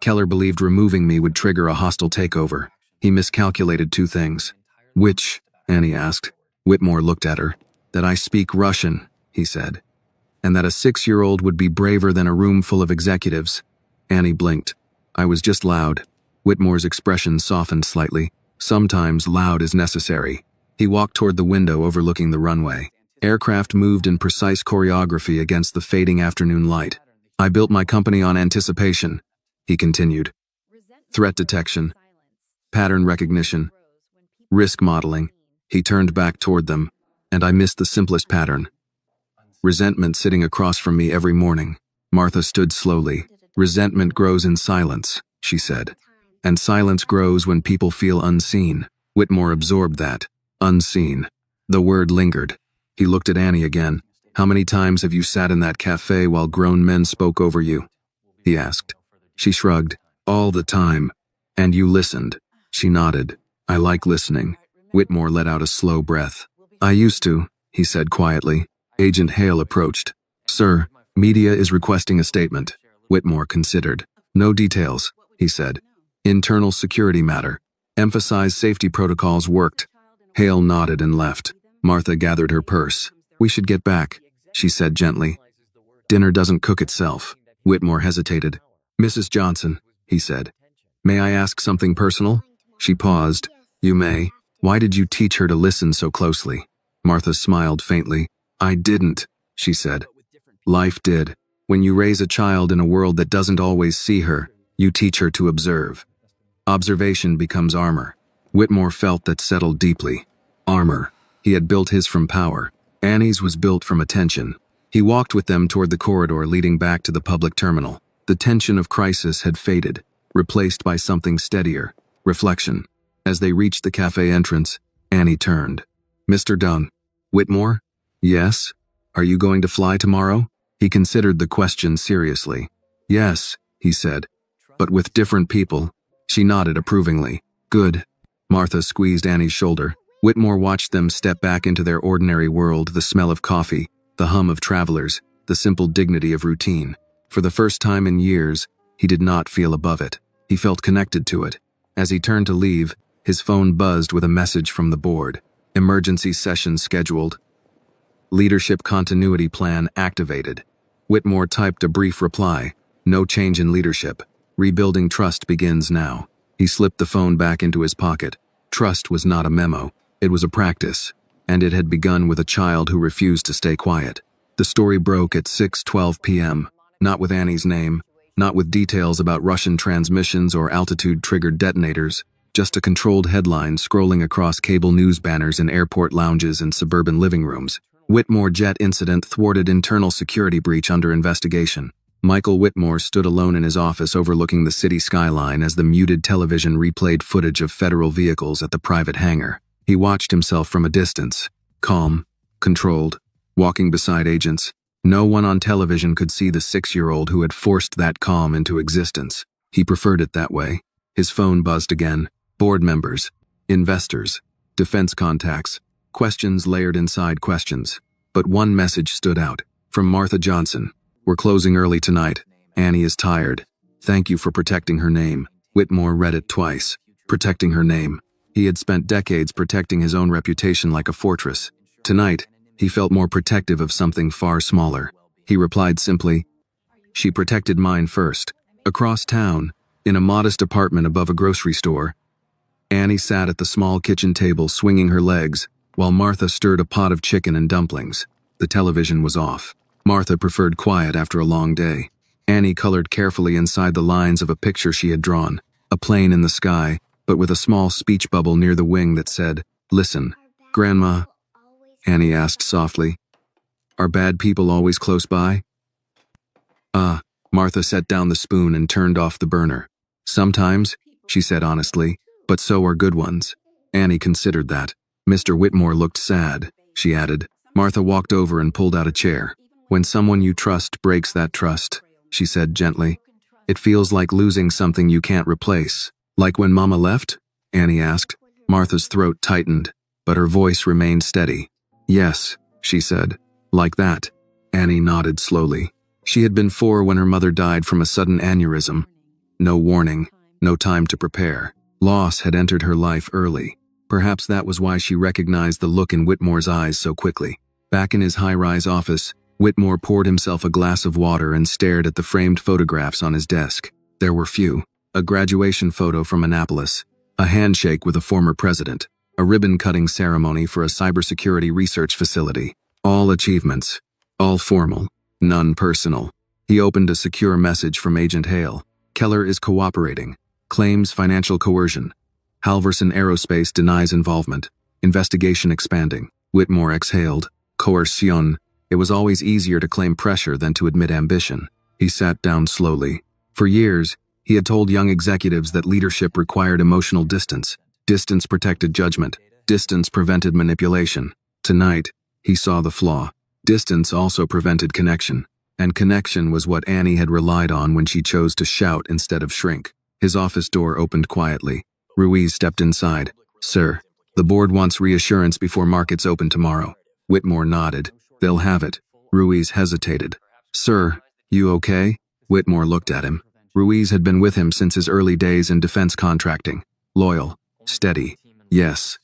Keller believed removing me would trigger a hostile takeover. He miscalculated two things. Which? Annie asked. Whitmore looked at her. That I speak Russian, he said. And that a 6-year-old would be braver than a room full of executives. Annie blinked. I was just loud. Whitmore's expression softened slightly. Sometimes loud is necessary. He walked toward the window overlooking the runway. Aircraft moved in precise choreography against the fading afternoon light. I built my company on anticipation, he continued. Threat detection, pattern recognition, risk modeling. He turned back toward them, and I missed the simplest pattern. Resentment sitting across from me every morning. Martha stood slowly. Resentment grows in silence, she said. And silence grows when people feel unseen. Whitmore absorbed that. Unseen. The word lingered. He looked at Annie again. How many times have you sat in that cafe while grown men spoke over you? He asked. She shrugged. All the time. And you listened. She nodded. I like listening. Whitmore let out a slow breath. I used to, he said quietly. Agent Hale approached. Sir, media is requesting a statement. Whitmore considered. No details, he said. Internal security matter. Emphasize safety protocols worked. Hale nodded and left. Martha gathered her purse. We should get back, she said gently. Dinner doesn't cook itself. Whitmore hesitated. Mrs. Johnson, he said. May I ask something personal? She paused. You may. Why did you teach her to listen so closely? Martha smiled faintly. I didn't, she said. Life did. When you raise a child in a world that doesn't always see her, you teach her to observe. Observation becomes armor. Whitmore felt that settled deeply. Armor. He had built his from power. Annie's was built from attention. He walked with them toward the corridor leading back to the public terminal. The tension of crisis had faded, replaced by something steadier, reflection. As they reached the cafe entrance, Annie turned. Mr. Dunn. Whitmore? Yes? Are you going to fly tomorrow? He considered the question seriously. Yes, he said. But with different people. She nodded approvingly. Good. Martha squeezed Annie's shoulder. Whitmore watched them step back into their ordinary world, the smell of coffee, the hum of travelers, the simple dignity of routine. For the first time in years, he did not feel above it. He felt connected to it. As he turned to leave, his phone buzzed with a message from the board. Emergency session scheduled. Leadership continuity plan activated. Whitmore typed a brief reply. No change in leadership. Rebuilding trust begins now. He slipped the phone back into his pocket. Trust was not a memo. It was a practice, and it had begun with a child who refused to stay quiet. The story broke at 6:12 p.m., not with Annie's name, not with details about Russian transmissions or altitude-triggered detonators, just a controlled headline scrolling across cable news banners in airport lounges and suburban living rooms. Whitmore jet incident thwarted internal security breach under investigation. Michael Whitmore stood alone in his office overlooking the city skyline as the muted television replayed footage of federal vehicles at the private hangar. He watched himself from a distance, calm, controlled, walking beside agents. No one on television could see the 6-year-old who had forced that calm into existence. He preferred it that way. His phone buzzed again. Board members, investors, defense contacts, questions layered inside questions. But one message stood out. From Martha Johnson. We're closing early tonight. Annie is tired. Thank you for protecting her name. Whitmore read it twice. Protecting her name. He had spent decades protecting his own reputation like a fortress. Tonight, he felt more protective of something far smaller. He replied simply, She protected mine first. Across town, in a modest apartment above a grocery store, Annie sat at the small kitchen table swinging her legs, while Martha stirred a pot of chicken and dumplings. The television was off. Martha preferred quiet after a long day. Annie colored carefully inside the lines of a picture she had drawn, a plane in the sky, but with a small speech bubble near the wing that said, Listen, Grandma, Annie asked softly, Are bad people always close by? Martha set down the spoon and turned off the burner. Sometimes, she said honestly, but so are good ones. Annie considered that. Mr. Whitmore looked sad, she added. Martha walked over and pulled out a chair. When someone you trust breaks that trust, she said gently, it feels like losing something you can't replace. Like when Mama left? Annie asked. Martha's throat tightened, but her voice remained steady. Yes, she said. Like that. Annie nodded slowly. She had been 4 when her mother died from a sudden aneurysm. No warning, no time to prepare. Loss had entered her life early. Perhaps that was why she recognized the look in Whitmore's eyes so quickly. Back in his high-rise office, Whitmore poured himself a glass of water and stared at the framed photographs on his desk. There were few. A graduation photo from Annapolis, a handshake with a former president, a ribbon-cutting ceremony for a cybersecurity research facility. All achievements. All formal. None personal. He opened a secure message from Agent Hale. Keller is cooperating. Claims financial coercion. Halverson Aerospace denies involvement. Investigation expanding. Whitmore exhaled. Coercion. It was always easier to claim pressure than to admit ambition. He sat down slowly. For years, he had told young executives that leadership required emotional distance. Distance protected judgment. Distance prevented manipulation. Tonight, he saw the flaw. Distance also prevented connection. And connection was what Annie had relied on when she chose to shout instead of shrink. His office door opened quietly. Ruiz stepped inside. Sir, the board wants reassurance before markets open tomorrow. Whitmore nodded. They'll have it. Ruiz hesitated. Sir, you okay? Whitmore looked at him. Ruiz had been with him since his early days in defense contracting. Loyal. Steady. Yes.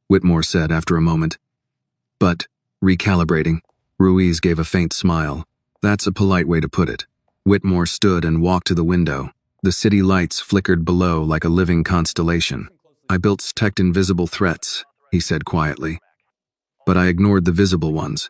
Whitmore said after a moment. But, recalibrating. Ruiz gave a faint smile. That's a polite way to put it. Whitmore stood and walked to the window. The city lights flickered below like a living constellation. I built detect invisible threats, he said quietly. But I ignored the visible ones.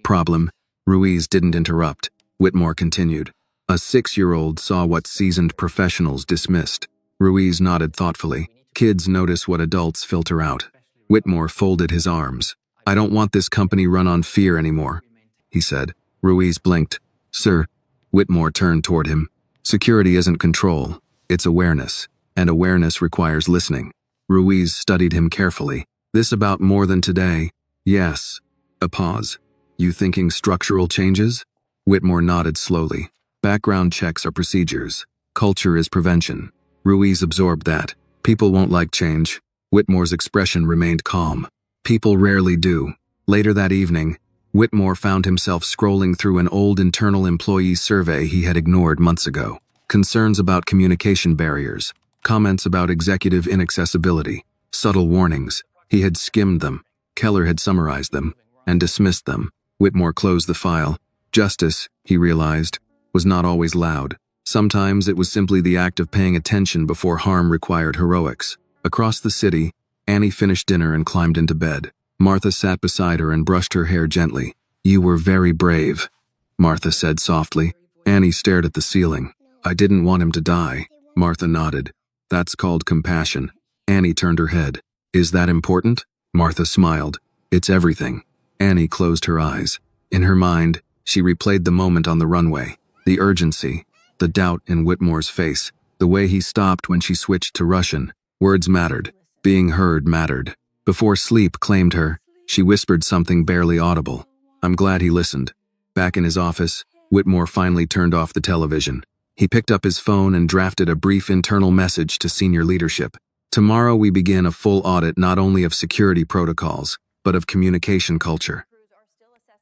Problem. Ruiz didn't interrupt. Whitmore continued. A 6-year-old saw what seasoned professionals dismissed. Ruiz nodded thoughtfully. Kids notice what adults filter out. Whitmore folded his arms. I don't want this company run on fear anymore, he said. Ruiz blinked. Sir. Whitmore turned toward him. Security isn't control, it's awareness. And awareness requires listening. Ruiz studied him carefully. This about more than today? Yes. A pause. You thinking structural changes? Whitmore nodded slowly. Background checks are procedures. Culture is prevention. Ruiz absorbed that. People won't like change. Whitmore's expression remained calm. People rarely do. Later that evening, Whitmore found himself scrolling through an old internal employee survey he had ignored months ago. Concerns about communication barriers, comments about executive inaccessibility, subtle warnings. He had skimmed them. Keller had summarized them and dismissed them. Whitmore closed the file. Justice, he realized, was not always loud. Sometimes it was simply the act of paying attention before harm required heroics. Across the city, Annie finished dinner and climbed into bed. Martha sat beside her and brushed her hair gently. You were very brave, Martha said softly. Annie stared at the ceiling. I didn't want him to die. Martha nodded. That's called compassion. Annie turned her head. Is that important? Martha smiled. It's everything. Annie closed her eyes. In her mind, she replayed the moment on the runway. The urgency, the doubt in Whitmore's face, the way he stopped when she switched to Russian. Words mattered. Being heard mattered. Before sleep claimed her, she whispered something barely audible. I'm glad he listened. Back in his office, Whitmore finally turned off the television. He picked up his phone and drafted a brief internal message to senior leadership. Tomorrow we begin a full audit not only of security protocols, but of communication culture.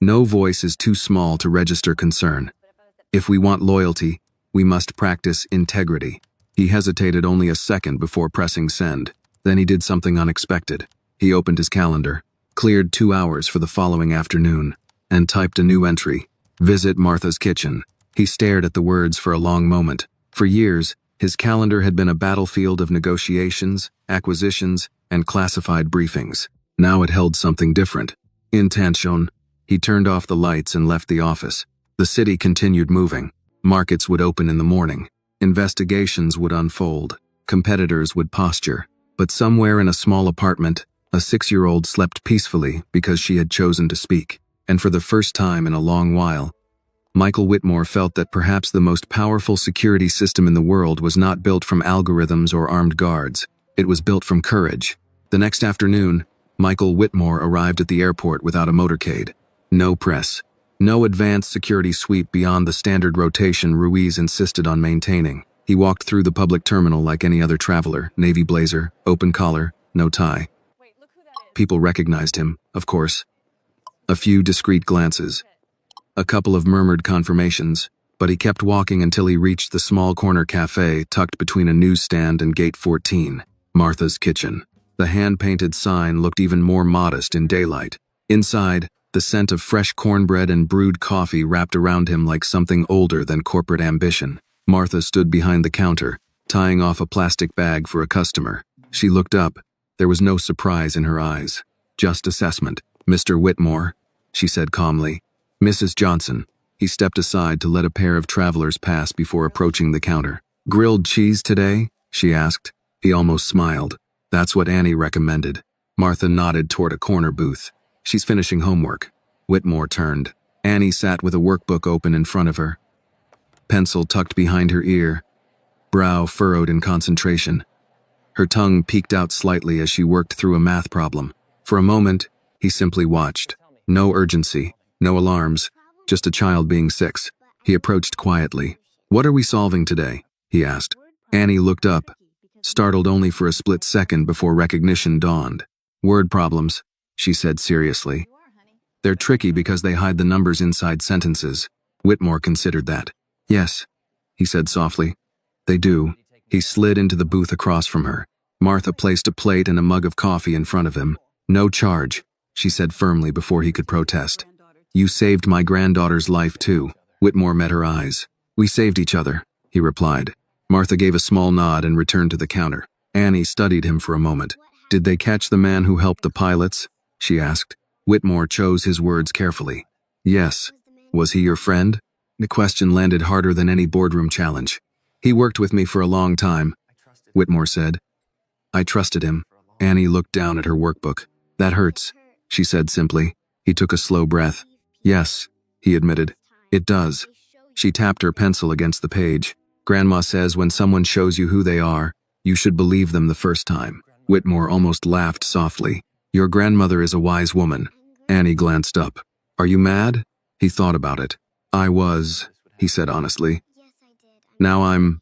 No voice is too small to register concern. If we want loyalty, we must practice integrity. He hesitated only a second before pressing send. Then he did something unexpected. He opened his calendar, cleared 2 hours for the following afternoon, and typed a new entry. Visit Martha's kitchen. He stared at the words for a long moment. For years, his calendar had been a battlefield of negotiations, acquisitions, and classified briefings. Now it held something different. Intention. He turned off the lights and left the office. The city continued moving. Markets would open in the morning. Investigations would unfold. Competitors would posture. But somewhere in a small apartment, a 6-year-old slept peacefully because she had chosen to speak. And for the first time in a long while, Michael Whitmore felt that perhaps the most powerful security system in the world was not built from algorithms or armed guards. It was built from courage. The next afternoon, Michael Whitmore arrived at the airport without a motorcade. No press. No advanced security sweep beyond the standard rotation Ruiz insisted on maintaining. He walked through the public terminal like any other traveler, navy blazer, open collar, no tie. People recognized him, of course. A few discreet glances. A couple of murmured confirmations, but he kept walking until he reached the small corner cafe tucked between a newsstand and Gate 14, Martha's Kitchen. The hand-painted sign looked even more modest in daylight. Inside, the scent of fresh cornbread and brewed coffee wrapped around him like something older than corporate ambition. Martha stood behind the counter, tying off a plastic bag for a customer. She looked up. There was no surprise in her eyes. Just assessment. "Mr. Whitmore," she said calmly. "Mrs. Johnson." He stepped aside to let a pair of travelers pass before approaching the counter. "Grilled cheese today?" she asked. He almost smiled. "That's what Annie recommended." Martha nodded toward a corner booth. "She's finishing homework." Whitmore turned. Annie sat with a workbook open in front of her, pencil tucked behind her ear, brow furrowed in concentration. Her tongue peeked out slightly as she worked through a math problem. For a moment, he simply watched. No urgency, no alarms, just a child being 6. He approached quietly. "What are we solving today?" he asked. Annie looked up, startled only for a split second before recognition dawned. "Word problems," she said seriously. "They're tricky because they hide the numbers inside sentences." Whitmore considered that. "Yes," he said softly. "They do." He slid into the booth across from her. Martha placed a plate and a mug of coffee in front of him. "No charge," she said firmly before he could protest. "You saved my granddaughter's life too." Whitmore met her eyes. "We saved each other," he replied. Martha gave a small nod and returned to the counter. Annie studied him for a moment. "Did they catch the man who helped the pilots?" she asked. Whitmore chose his words carefully. "Yes." "Was he your friend?" The question landed harder than any boardroom challenge. "He worked with me for a long time," Whitmore said. "I trusted him." Annie looked down at her workbook. "That hurts," she said simply. He took a slow breath. "Yes," he admitted. "It does." She tapped her pencil against the page. "Grandma says when someone shows you who they are, you should believe them the first time." Whitmore almost laughed softly. "Your grandmother is a wise woman." Annie glanced up. "Are you mad?" He thought about it. "I was," he said honestly. "Now I'm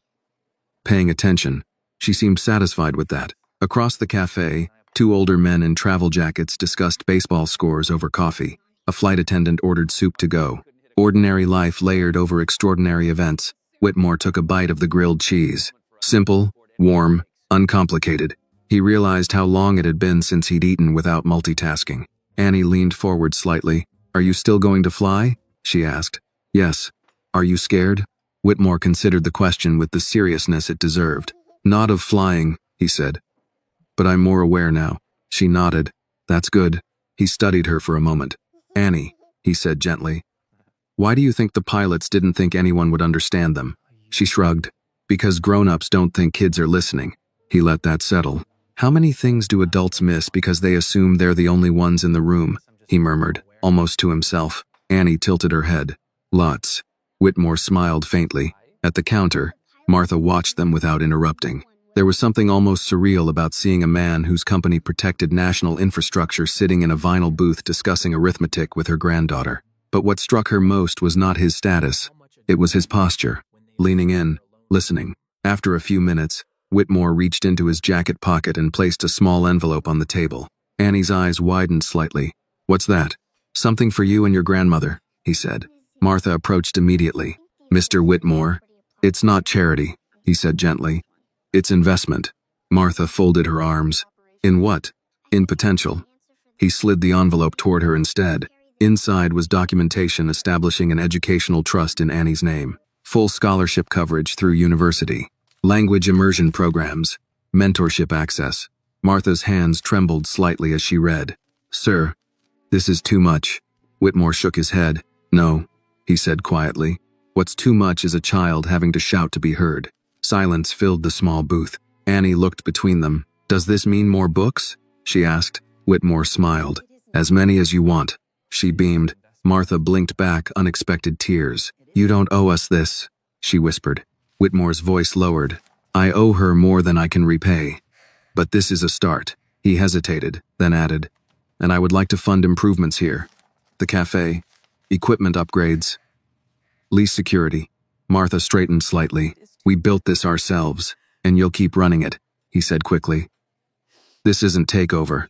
paying attention." She seemed satisfied with that. Across the cafe, 2 older men in travel jackets discussed baseball scores over coffee. A flight attendant ordered soup to go. Ordinary life layered over extraordinary events. Whitmore took a bite of the grilled cheese. Simple, warm, uncomplicated. He realized how long it had been since he'd eaten without multitasking. Annie leaned forward slightly. "Are you still going to fly?" she asked. "Yes." "Are you scared?" Whitmore considered the question with the seriousness it deserved. "Not of flying," he said. "But I'm more aware now." She nodded. "That's good." He studied her for a moment. "Annie," he said gently, "why do you think the pilots didn't think anyone would understand them?" She shrugged. "Because grown-ups don't think kids are listening." He let that settle. "How many things do adults miss because they assume they're the only ones in the room?" he murmured, almost to himself. Annie tilted her head. "Lots." Whitmore smiled faintly. At the counter, Martha watched them without interrupting. There was something almost surreal about seeing a man whose company protected national infrastructure sitting in a vinyl booth discussing arithmetic with her granddaughter. But what struck her most was not his status. It was his posture, leaning in, listening. After a few minutes, Whitmore reached into his jacket pocket and placed a small envelope on the table. Annie's eyes widened slightly. "What's that?" "Something for you and your grandmother," he said. Martha approached immediately. "Mr. Whitmore, it's not charity," he said gently. "It's investment." Martha folded her arms. "In what?" "In potential." He slid the envelope toward her instead. Inside was documentation establishing an educational trust in Annie's name. Full scholarship coverage through university. Language immersion programs. Mentorship access. Martha's hands trembled slightly as she read. "Sir, this is too much." Whitmore shook his head. "No," he said quietly. "What's too much is a child having to shout to be heard." Silence filled the small booth. Annie looked between them. "Does this mean more books?" she asked. Whitmore smiled. "As many as you want." She beamed. Martha blinked back unexpected tears. "You don't owe us this," she whispered. Whitmore's voice lowered. "I owe her more than I can repay. But this is a start." He hesitated, then added, "And I would like to fund improvements here. The cafe, equipment upgrades, lease security." Martha straightened slightly. "We built this ourselves, and you'll keep running it," he said quickly. "This isn't takeover.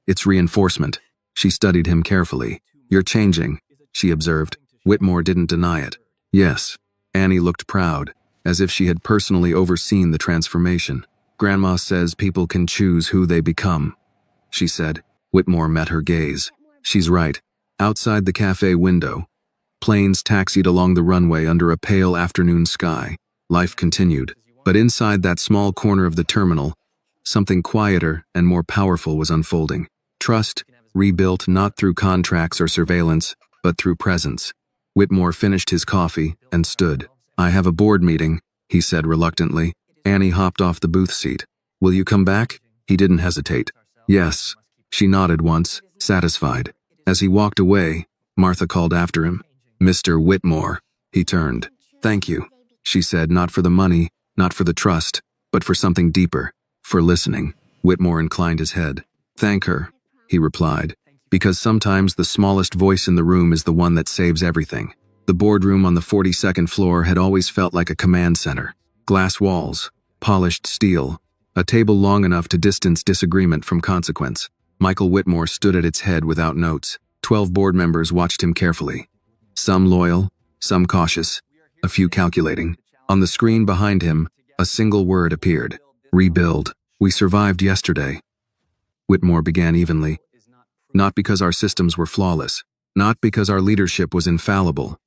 It's reinforcement." She studied him carefully. You're changing, she observed. Whitmore didn't deny it. Yes. Annie looked proud, as if she had personally overseen the transformation. Grandma says people can choose who they become, she said. Whitmore met her gaze. She's right. Outside the cafe window, planes taxied along the runway under a pale afternoon sky. Life continued. But inside that small corner of the terminal, something quieter and more powerful was unfolding. Trust, rebuilt not through contracts or surveillance, but through presence. Whitmore finished his coffee and stood. I have a board meeting, he said reluctantly. Annie hopped off the booth seat. Will you come back? He didn't hesitate. Yes. She nodded once, satisfied. As he walked away, Martha called after him. Mr. Whitmore. He turned. Thank you, she said, not for the money, not for the trust, but for something deeper, for listening. Whitmore inclined his head. Thank her, he replied, because sometimes the smallest voice in the room is the one that saves everything. The boardroom on the 42nd floor had always felt like a command center. Glass walls, polished steel, a table long enough to distance disagreement from consequence. Michael Whitmore stood at its head without notes. 12 board members watched him carefully. Some loyal, some cautious, a few calculating. On the screen behind him, a single word appeared. Rebuild. We survived yesterday. Whitmore began evenly. Not because our systems were flawless. Not because our leadership was infallible.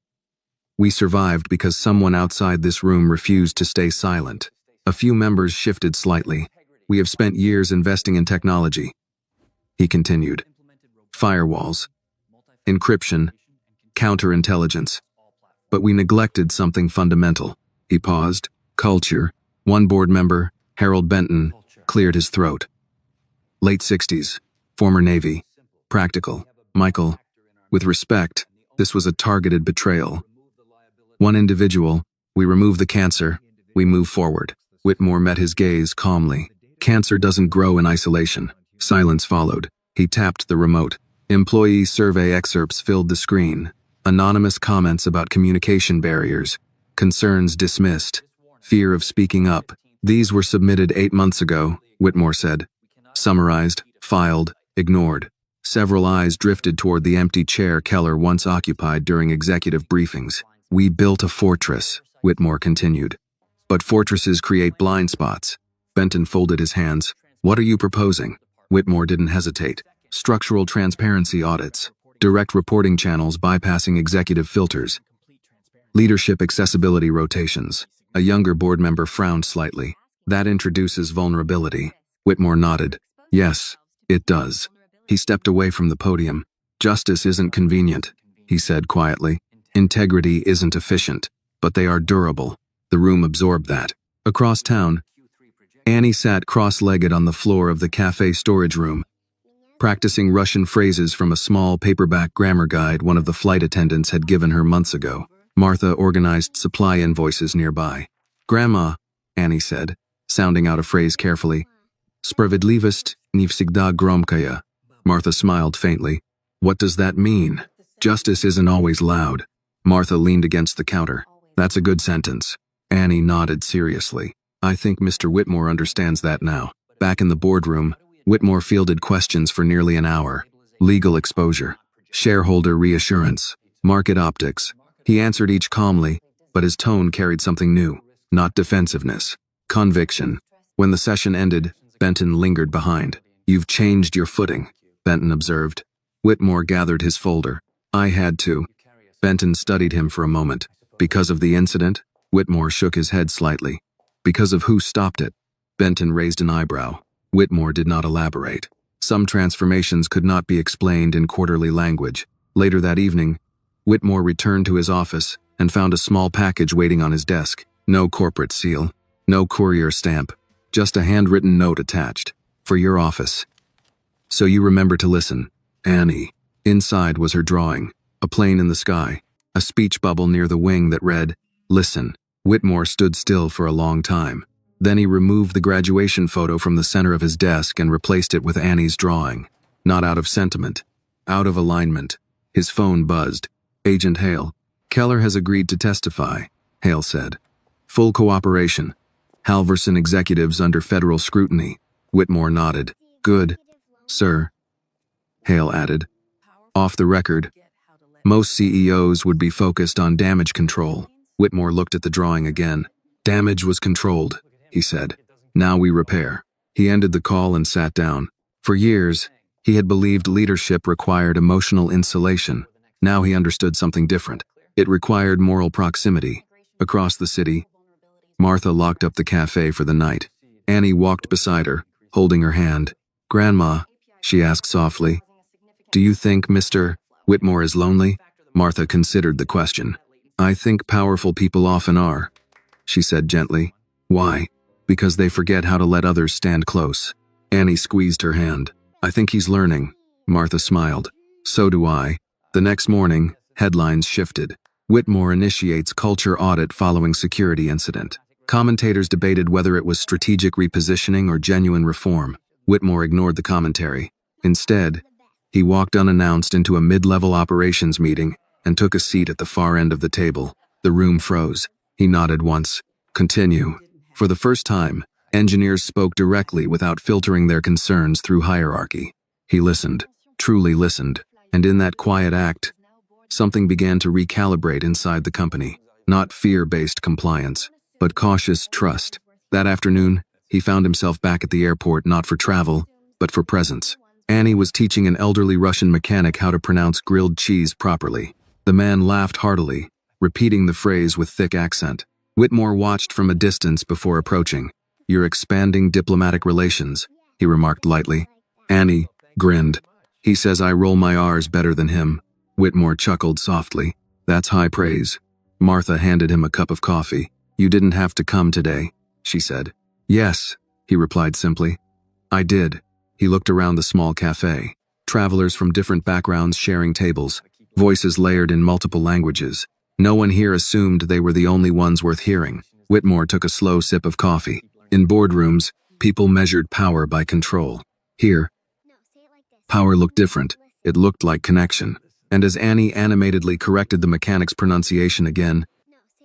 We survived because someone outside this room refused to stay silent. A few members shifted slightly. We have spent years investing in technology, he continued. Firewalls, encryption, counterintelligence. But we neglected something fundamental. He paused. Culture. One board member, Harold Benton, cleared his throat. Late 60s, former Navy. Practical. Michael. With respect, this was a targeted betrayal. One individual, we remove the cancer, we move forward. Whitmore met his gaze calmly. Cancer doesn't grow in isolation. Silence followed. He tapped the remote. Employee survey excerpts filled the screen. Anonymous comments about communication barriers. Concerns dismissed. Fear of speaking up. These were submitted 8 months ago, Whitmore said. Summarized, filed, ignored. Several eyes drifted toward the empty chair Keller once occupied during executive briefings. We built a fortress, Whitmore continued. But fortresses create blind spots. Benton folded his hands. What are you proposing? Whitmore didn't hesitate. Structural transparency audits. Direct reporting channels bypassing executive filters. Leadership accessibility rotations. A younger board member frowned slightly. That introduces vulnerability. Whitmore nodded. Yes, it does. He stepped away from the podium. Justice isn't convenient, he said quietly. Integrity isn't efficient, but they are durable. The room absorbed that. Across town, Annie sat cross-legged on the floor of the cafe storage room, practicing Russian phrases from a small paperback grammar guide one of the flight attendants had given her months ago. Martha organized supply invoices nearby. Grandma, Annie said, sounding out a phrase carefully. Spravedlivost не всегда громкая. Martha smiled faintly. What does that mean? Justice isn't always loud. Martha leaned against the counter. That's a good sentence. Annie nodded seriously. I think Mr. Whitmore understands that now. Back in the boardroom, Whitmore fielded questions for nearly an hour. Legal exposure, shareholder reassurance, market optics. He answered each calmly, but his tone carried something new. Not defensiveness, conviction. When the session ended, Benton lingered behind. You've changed your footing, Benton observed. Whitmore gathered his folder. I had to. Benton studied him for a moment. Because of the incident? Whitmore shook his head slightly. Because of who stopped it? Benton raised an eyebrow. Whitmore did not elaborate. Some transformations could not be explained in quarterly language. Later that evening, Whitmore returned to his office and found a small package waiting on his desk. No corporate seal, no courier stamp, just a handwritten note attached. For your office. So you remember to listen. Annie. Inside was her drawing. A plane in the sky. A speech bubble near the wing that read, Listen. Whitmore stood still for a long time. Then he removed the graduation photo from the center of his desk and replaced it with Annie's drawing. Not out of sentiment. Out of alignment. His phone buzzed. Agent Hale. Keller has agreed to testify, Hale said. Full cooperation. Halverson executives under federal scrutiny. Whitmore nodded. Good, sir. Hale added. Off the record, Most CEOs would be focused on damage control. Whitmore looked at the drawing again. Damage was controlled, he said. Now we repair. He ended the call and sat down. For years, he had believed leadership required emotional insulation. Now he understood something different. It required moral proximity. Across the city, Martha locked up the cafe for the night. Annie walked beside her, holding her hand. "Grandma," she asked softly, "do you think Mr. Whitmore is lonely?" Martha considered the question. "I think powerful people often are," she said gently. "Why?" "Because they forget how to let others stand close." Annie squeezed her hand. "I think he's learning." Martha smiled. "So do I." The next morning, headlines shifted. Whitmore initiates culture audit following security incident. Commentators debated whether it was strategic repositioning or genuine reform. Whitmore ignored the commentary. Instead, he walked unannounced into a mid-level operations meeting and took a seat at the far end of the table. The room froze. He nodded once. "Continue." For the first time, engineers spoke directly without filtering their concerns through hierarchy. He listened, truly listened, and in that quiet act, something began to recalibrate inside the company. Not fear-based compliance, but cautious trust. That afternoon, he found himself back at the airport not for travel, but for presence. Annie was teaching an elderly Russian mechanic how to pronounce grilled cheese properly. The man laughed heartily, repeating the phrase with thick accent. Whitmore watched from a distance before approaching. "You're expanding diplomatic relations," he remarked lightly. Annie grinned. "He says I roll my R's better than him." Whitmore chuckled softly. "That's high praise." Martha handed him a cup of coffee. "You didn't have to come today," she said. "Yes," he replied simply. "I did." He looked around the small cafe. Travelers from different backgrounds sharing tables, voices layered in multiple languages. No one here assumed they were the only ones worth hearing. Whitmore took a slow sip of coffee. In boardrooms, people measured power by control. Here, power looked different. It looked like connection. And as Annie animatedly corrected the mechanic's pronunciation again,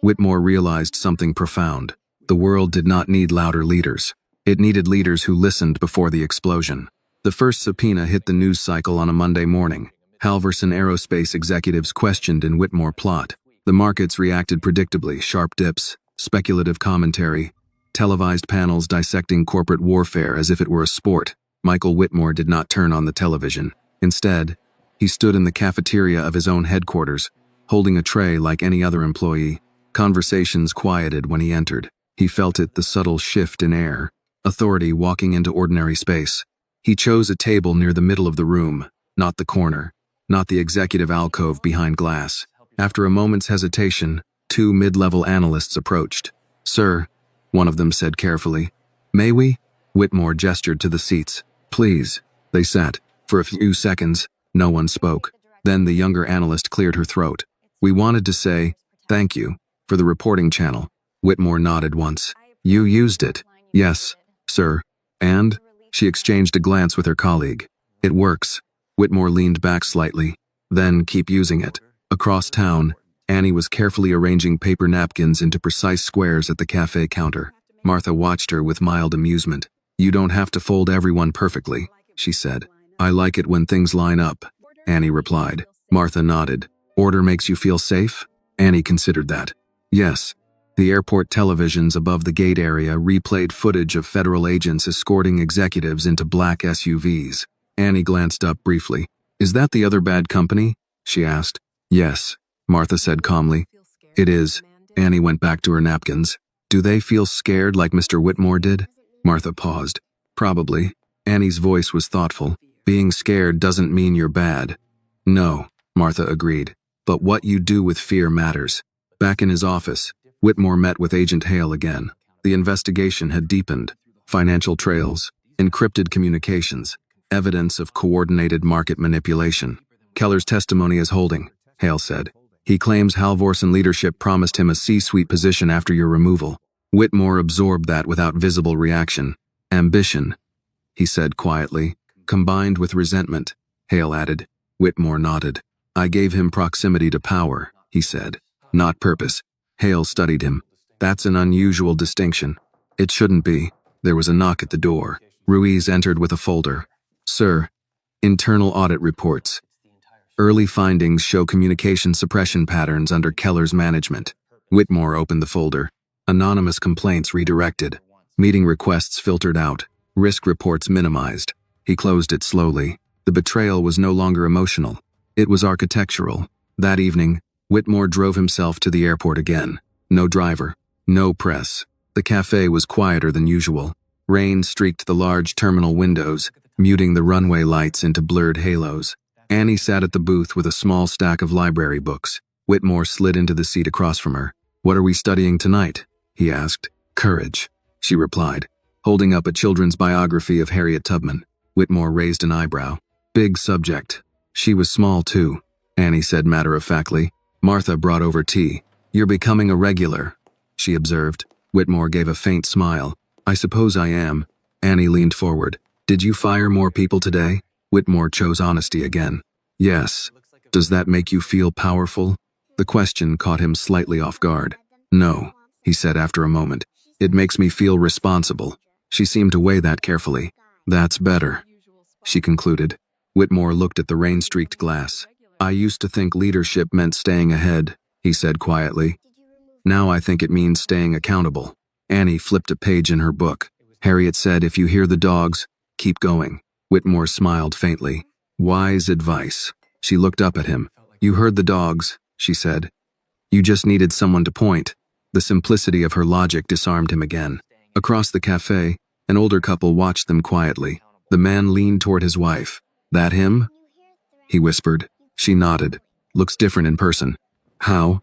Whitmore realized something profound. The world did not need louder leaders. It needed leaders who listened before the explosion. The first subpoena hit the news cycle on a Monday morning. Halverson Aerospace executives questioned in Whitmore plot. The markets reacted predictably, sharp dips, speculative commentary, televised panels dissecting corporate warfare as if it were a sport. Michael Whitmore did not turn on the television. Instead, he stood in the cafeteria of his own headquarters, holding a tray like any other employee. Conversations quieted when he entered. He felt it, the subtle shift in air, authority walking into ordinary space. He chose a table near the middle of the room, not the corner, not the executive alcove behind glass. After a moment's hesitation, two mid-level analysts approached. "Sir," one of them said carefully. "May we?" Whitmore gestured to the seats. "Please." They sat. For a few seconds, no one spoke. Then the younger analyst cleared her throat. "We wanted to say, thank you, for the reporting channel." Whitmore nodded once. "You used it." "Yes, sir." "And?" She exchanged a glance with her colleague. "It works." Whitmore leaned back slightly. "Then keep using it." Across town, Annie was carefully arranging paper napkins into precise squares at the cafe counter. Martha watched her with mild amusement. "You don't have to fold everyone perfectly," she said. "I like it when things line up," Annie replied. Martha nodded. "Order makes you feel safe?" Annie considered that. "Yes." The airport televisions above the gate area replayed footage of federal agents escorting executives into black SUVs. Annie glanced up briefly. "Is that the other bad company?" she asked. "Yes," Martha said calmly. "It is." Annie went back to her napkins. "Do they feel scared like Mr. Whitmore did?" Martha paused. "Probably." Annie's voice was thoughtful. "Being scared doesn't mean you're bad." "No," Martha agreed. "But what you do with fear matters." Back in his office, Whitmore met with Agent Hale again. The investigation had deepened. Financial trails, encrypted communications, evidence of coordinated market manipulation. "Keller's testimony is holding," Hale said. "He claims Halvorsen leadership promised him a C-suite position after your removal." Whitmore absorbed that without visible reaction. "Ambition," he said quietly, "combined with resentment," Hale added. Whitmore nodded. "I gave him proximity to power," he said, "not purpose." Hale studied him. "That's an unusual distinction." "It shouldn't be." There was a knock at the door. Ruiz entered with a folder. "Sir, internal audit reports." Early findings show communication suppression patterns under Keller's management. Whitmore opened the folder. Anonymous complaints redirected. Meeting requests filtered out. Risk reports minimized. He closed it slowly. The betrayal was no longer emotional. It was architectural. That evening, Whitmore drove himself to the airport again. No driver. No press. The cafe was quieter than usual. Rain streaked the large terminal windows, muting the runway lights into blurred halos. Annie sat at the booth with a small stack of library books. Whitmore slid into the seat across from her. "What are we studying tonight?" he asked. "Courage," she replied, holding up a children's biography of Harriet Tubman. Whitmore raised an eyebrow. "Big subject." "She was small too," Annie said matter-of-factly. "Martha brought over tea." "You're becoming a regular," she observed. Whitmore gave a faint smile. "I suppose I am." Annie leaned forward. "Did you fire more people today?" Whitmore chose honesty again. "Yes." "Does that make you feel powerful?" The question caught him slightly off guard. "No," he said after a moment. "It makes me feel responsible." She seemed to weigh that carefully. "That's better," she concluded. Whitmore looked at the rain-streaked glass. "I used to think leadership meant staying ahead," he said quietly. "Now I think it means staying accountable." Annie flipped a page in her book. Harriet said, "If you hear the dogs, keep going." Whitmore smiled faintly. "Wise advice." She looked up at him. "You heard the dogs," she said. "You just needed someone to point." The simplicity of her logic disarmed him again. Across the cafe, an older couple watched them quietly. The man leaned toward his wife. "That him?" he whispered. She nodded. "Looks different in person." "How?"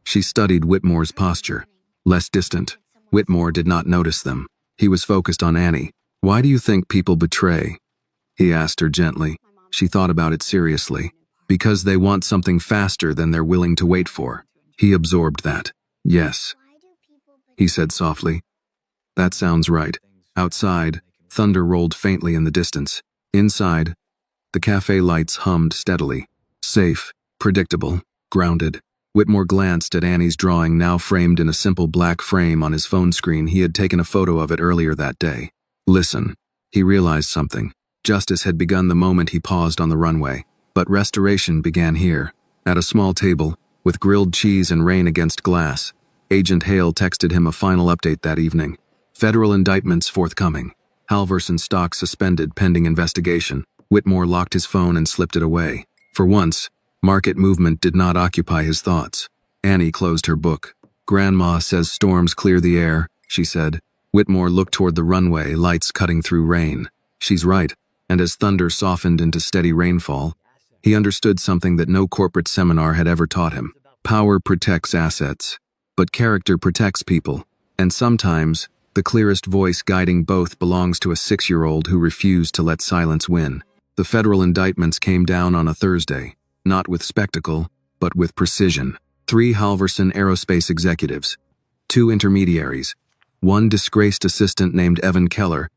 She studied Whitmore's posture. Less distant. Whitmore did not notice them. He was focused on Annie. "Why do you think people betray?" he asked her gently. She thought about it seriously. "Because they want something faster than they're willing to wait for." He absorbed that. "Yes," he said softly. "That sounds right." Outside, thunder rolled faintly in the distance. Inside, the cafe lights hummed steadily. Safe, predictable, grounded. Whitmore glanced at Annie's drawing, now framed in a simple black frame on his phone screen. He had taken a photo of it earlier that day. "Listen." He realized something. Justice had begun the moment he paused on the runway. But restoration began here. At a small table, with grilled cheese and rain against glass, Agent Hale texted him a final update that evening. Federal indictments forthcoming. Halverson stock suspended pending investigation. Whitmore locked his phone and slipped it away. For once, market movement did not occupy his thoughts. Annie closed her book. "Grandma says storms clear the air," she said. Whitmore looked toward the runway, lights cutting through rain. She's right, and as thunder softened into steady rainfall, he understood something that no corporate seminar had ever taught him. Power protects assets, but character protects people, and sometimes, the clearest voice guiding both belongs to a 6-year-old who refused to let silence win. The federal indictments came down on a Thursday, not with spectacle, but with precision. 3 Halverson Aerospace executives, 2 intermediaries, 1 disgraced assistant named Evan Keller,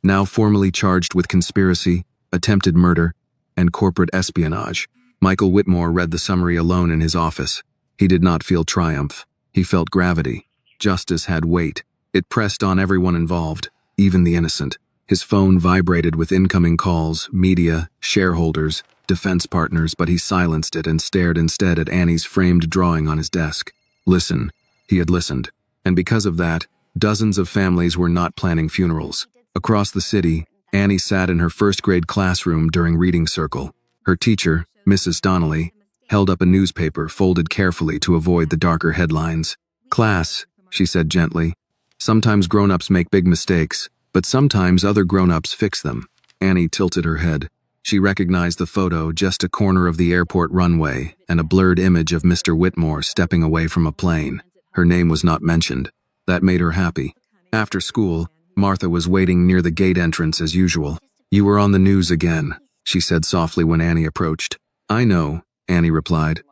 now formally charged with conspiracy, attempted murder, and corporate espionage. Michael Whitmore read the summary alone in his office. He did not feel triumph. He felt gravity. Justice had weight. It pressed on everyone involved, even the innocent. His phone vibrated with incoming calls, media, shareholders, defense partners, but he silenced it and stared instead at Annie's framed drawing on his desk. Listen. He had listened. And because of that, dozens of families were not planning funerals. Across the city, Annie sat in her first-grade classroom during reading circle. Her teacher, Mrs. Donnelly, held up a newspaper folded carefully to avoid the darker headlines. "Class," she said gently. "Sometimes grown-ups make big mistakes, but sometimes other grown-ups fix them." Annie tilted her head. She recognized the photo, just a corner of the airport runway, and a blurred image of Mr. Whitmore stepping away from a plane. Her name was not mentioned. That made her happy. After school, Martha was waiting near the gate entrance as usual. "You were on the news again," she said softly when Annie approached. "I know," Annie replied.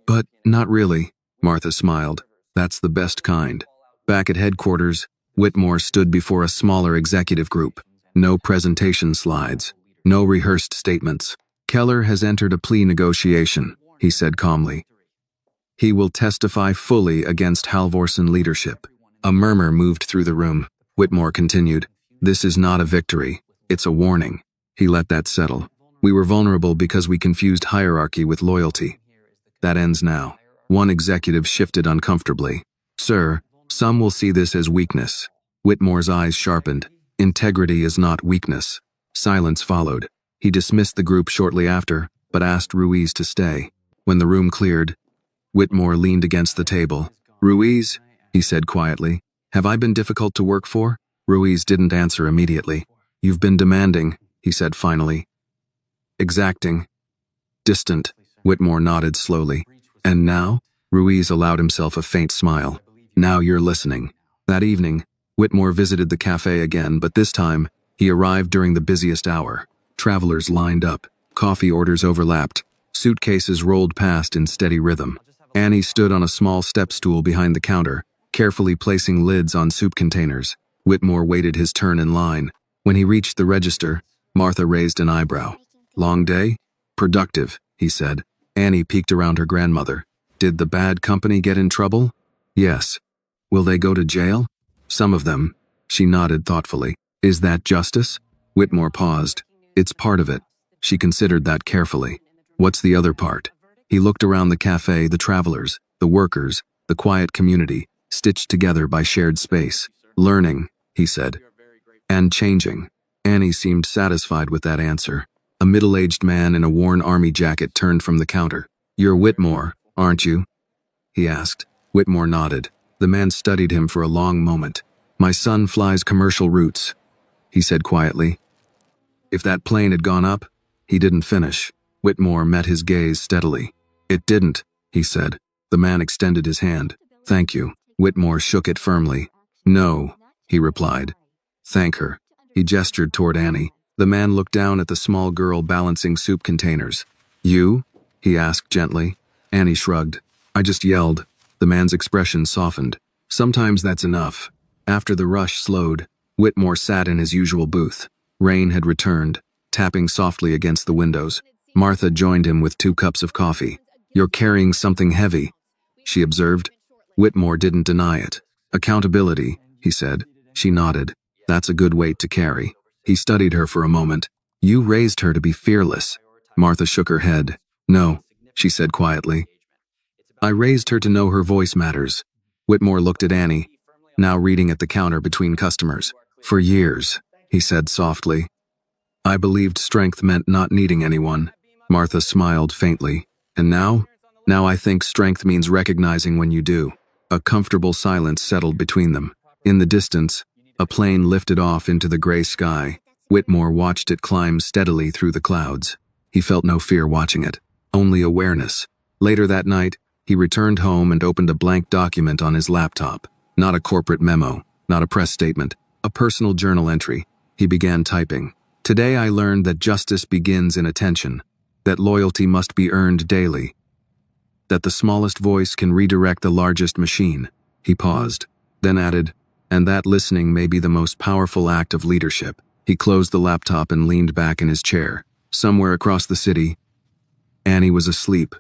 "But not really," Martha smiled. "That's the best kind." Back at headquarters, Whitmore stood before a smaller executive group. No presentation slides. No rehearsed statements. "Keller has entered a plea negotiation," he said calmly. "He will testify fully against Halvorsen leadership." A murmur moved through the room. Whitmore continued, "This is not a victory. It's a warning." He let that settle. We were vulnerable because we confused hierarchy with loyalty. That ends now. One executive shifted uncomfortably. Sir, some will see this as weakness. Whitmore's eyes sharpened. Integrity is not weakness. Silence followed. He dismissed the group shortly after, but asked Ruiz to stay. When the room cleared, Whitmore leaned against the table. Ruiz, he said quietly, have I been difficult to work for? Ruiz didn't answer immediately. You've been demanding, he said finally. Exacting. Distant. Whitmore nodded slowly. And now? Ruiz allowed himself a faint smile. Now you're listening. That evening, Whitmore visited the cafe again, but this time, he arrived during the busiest hour. Travelers lined up. Coffee orders overlapped. Suitcases rolled past in steady rhythm. Annie stood on a small step stool behind the counter, carefully placing lids on soup containers. Whitmore waited his turn in line. When he reached the register, Martha raised an eyebrow. Long day? Productive, he said. Annie peeked around her grandmother. Did the bad company get in trouble? Yes. Will they go to jail? Some of them. She nodded thoughtfully. Is that justice? Whitmore paused. It's part of it. She considered that carefully. What's the other part? He looked around the cafe, the travelers, the workers, the quiet community, stitched together by shared space. Learning, he said. And changing. Annie seemed satisfied with that answer. A middle-aged man in a worn army jacket turned from the counter. You're Whitmore, aren't you? He asked. Whitmore nodded. The man studied him for a long moment. My son flies commercial routes, he said quietly. If that plane had gone up, he didn't finish. Whitmore met his gaze steadily. It didn't, he said. The man extended his hand. Thank you. Whitmore shook it firmly. No, he replied. Thank her. He gestured toward Annie. The man looked down at the small girl balancing soup containers. You? He asked gently. Annie shrugged. I just yelled. The man's expression softened. Sometimes that's enough. After the rush slowed, Whitmore sat in his usual booth. Rain had returned, tapping softly against the windows. Martha joined him with 2 cups of coffee. You're carrying something heavy, she observed. Whitmore didn't deny it. Accountability, he said. She nodded. That's a good weight to carry. He studied her for a moment. You raised her to be fearless. Martha shook her head. No, she said quietly. I raised her to know her voice matters. Whitmore looked at Annie, now reading at the counter between customers. For years, he said softly. I believed strength meant not needing anyone. Martha smiled faintly. And now? Now I think strength means recognizing when you do. A comfortable silence settled between them. In the distance, a plane lifted off into the gray sky. Whitmore watched it climb steadily through the clouds. He felt no fear watching it, only awareness. Later that night, he returned home and opened a blank document on his laptop. Not a corporate memo, not a press statement, a personal journal entry. He began typing. Today I learned that justice begins in attention, that loyalty must be earned daily, that the smallest voice can redirect the largest machine. He paused, then added, and that listening may be the most powerful act of leadership. He closed the laptop and leaned back in his chair. Somewhere across the city, Annie was asleep,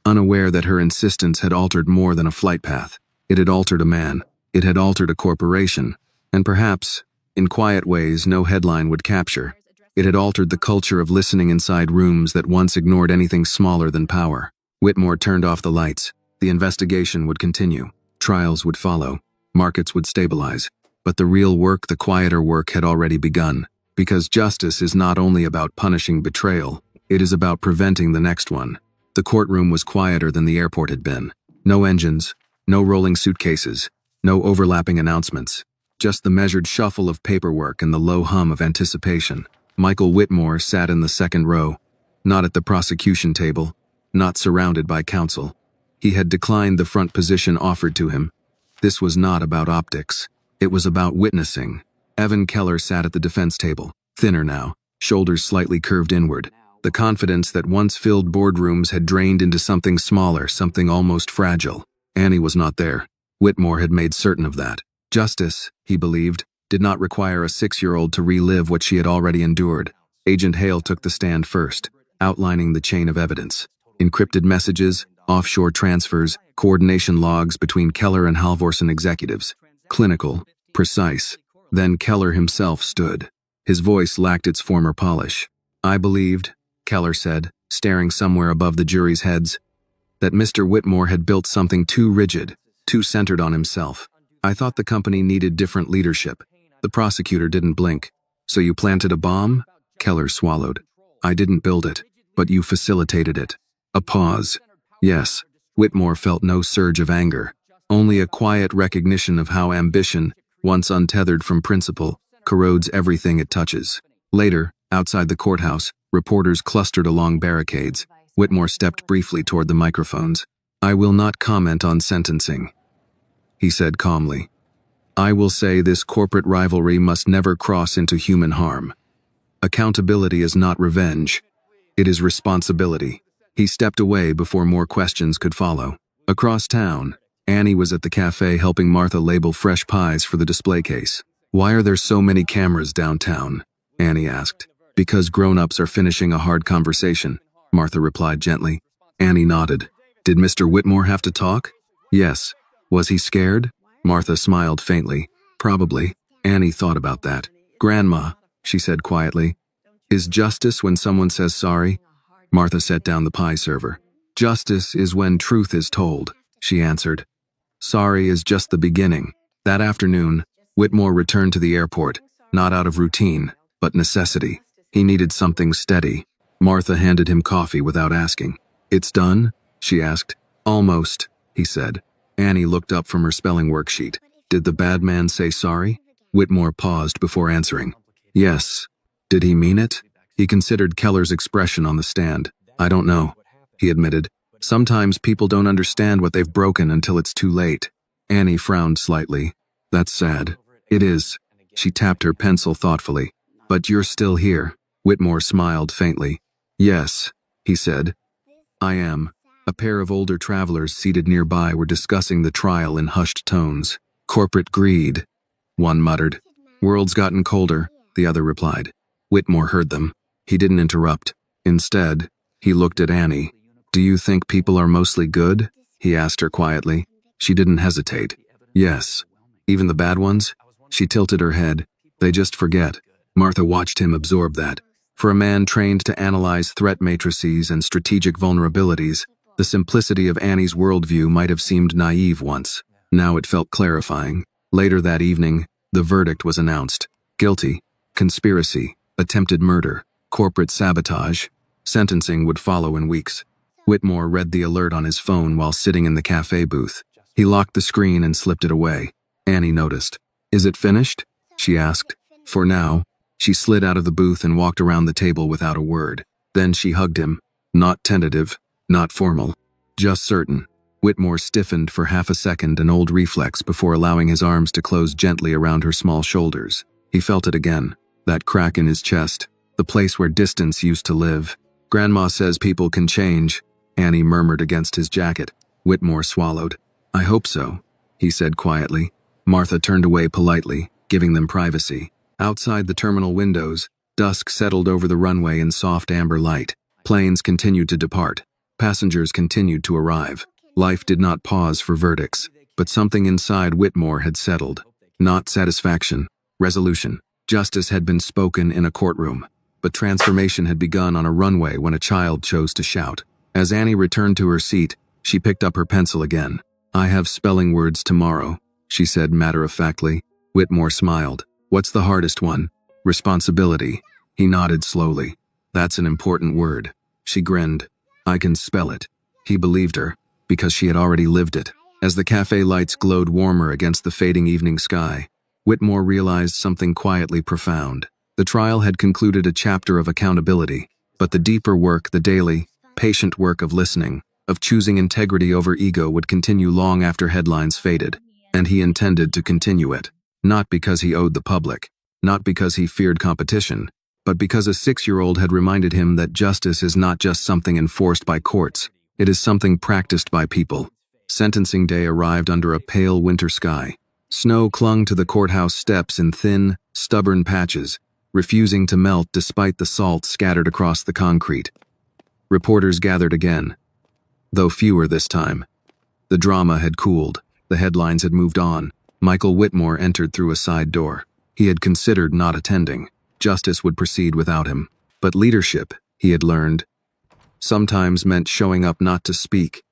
unaware that her insistence had altered more than a flight path. It had altered a man. It had altered a corporation. And perhaps, in quiet ways no headline would capture, it had altered the culture of listening inside rooms that once ignored anything smaller than power. Whitmore turned off the lights. The investigation would continue. Trials would follow. Markets would stabilize. But the real work, the quieter work, had already begun. Because justice is not only about punishing betrayal, it is about preventing the next one. The courtroom was quieter than the airport had been. No engines, no rolling suitcases, no overlapping announcements. Just the measured shuffle of paperwork and the low hum of anticipation. Michael Whitmore sat in the second row, not at the prosecution table, not surrounded by counsel. He had declined the front position offered to him. This was not about optics. It was about witnessing. Evan Keller sat at the defense table, thinner now, shoulders slightly curved inward. The confidence that once filled boardrooms had drained into something smaller, something almost fragile. Annie was not there. Whitmore had made certain of that. Justice, he believed, did not require a 6-year-old to relive what she had already endured. Agent Hale took the stand first, outlining the chain of evidence. Encrypted messages, offshore transfers, coordination logs between Keller and Halvorsen executives. Clinical, precise. Then Keller himself stood. His voice lacked its former polish. I believed Keller said, staring somewhere above the jury's heads. That Mr. Whitmore had built something too rigid, too centered on himself. I thought the company needed different leadership. The prosecutor didn't blink. So you planted a bomb? Keller swallowed. I didn't build it, but you facilitated it. A pause. Yes. Whitmore felt no surge of anger, only a quiet recognition of how ambition, once untethered from principle, corrodes everything it touches. Later, outside the courthouse, reporters clustered along barricades. Whitmore stepped briefly toward the microphones. I will not comment on sentencing, he said calmly. I will say this corporate rivalry must never cross into human harm. Accountability is not revenge. It is responsibility. He stepped away before more questions could follow. Across town, Annie was at the cafe helping Martha label fresh pies for the display case. Why are there so many cameras downtown? Annie asked. Because grown-ups are finishing a hard conversation, Martha replied gently. Annie nodded. Did Mr. Whitmore have to talk? Yes. Was he scared? Martha smiled faintly. Probably. Annie thought about that. Grandma, she said quietly. Is justice when someone says sorry? Martha set down the pie server. Justice is when truth is told, she answered. Sorry is just the beginning. That afternoon, Whitmore returned to the airport, not out of routine, but necessity. He needed something steady. Martha handed him coffee without asking. It's done? She asked. Almost, he said. Annie looked up from her spelling worksheet. Did the bad man say sorry? Whitmore paused before answering. Yes. Did he mean it? He considered Keller's expression on the stand. I don't know, he admitted. Sometimes people don't understand what they've broken until it's too late. Annie frowned slightly. That's sad. It is. She tapped her pencil thoughtfully. But you're still here. Whitmore smiled faintly. Yes, he said. I am. A pair of older travelers seated nearby were discussing the trial in hushed tones. Corporate greed, one muttered. World's gotten colder, the other replied. Whitmore heard them. He didn't interrupt. Instead, he looked at Annie. Do you think people are mostly good? He asked her quietly. She didn't hesitate. Yes. Even the bad ones? She tilted her head. They just forget. Martha watched him absorb that. For a man trained to analyze threat matrices and strategic vulnerabilities, the simplicity of Annie's worldview might have seemed naive once. Now it felt clarifying. Later that evening, the verdict was announced. Guilty. Conspiracy. Attempted murder. Corporate sabotage. Sentencing would follow in weeks. Whitmore read the alert on his phone while sitting in the cafe booth. He locked the screen and slipped it away. Annie noticed. Is it finished? She asked. For now. She slid out of the booth and walked around the table without a word. Then she hugged him. Not tentative. Not formal. Just certain. Whitmore stiffened for half a second, an old reflex, before allowing his arms to close gently around her small shoulders. He felt it again. That crack in his chest. The place where distance used to live. Grandma says people can change, Annie murmured against his jacket. Whitmore swallowed. I hope so, he said quietly. Martha turned away politely, giving them privacy. Outside the terminal windows, dusk settled over the runway in soft amber light. Planes continued to depart. Passengers continued to arrive. Life did not pause for verdicts, but something inside Whitmore had settled. Not satisfaction. Resolution. Justice had been spoken in a courtroom, but transformation had begun on a runway when a child chose to shout. As Annie returned to her seat, she picked up her pencil again. I have spelling words tomorrow, she said matter-of-factly. Whitmore smiled. What's the hardest one? Responsibility. He nodded slowly. That's an important word. She grinned. I can spell it. He believed her, because she had already lived it. As the cafe lights glowed warmer against the fading evening sky, Whitmore realized something quietly profound. The trial had concluded a chapter of accountability, but the deeper work, the daily, patient work of listening, of choosing integrity over ego, would continue long after headlines faded, and he intended to continue it. Not because he owed the public, not because he feared competition, but because a 6-year-old had reminded him that justice is not just something enforced by courts, it is something practiced by people. Sentencing day arrived under a pale winter sky. Snow clung to the courthouse steps in thin, stubborn patches, refusing to melt despite the salt scattered across the concrete. Reporters gathered again, though fewer this time. The drama had cooled, the headlines had moved on. Michael Whitmore entered through a side door. He had considered not attending. Justice would proceed without him. But leadership, he had learned, sometimes meant showing up not to speak,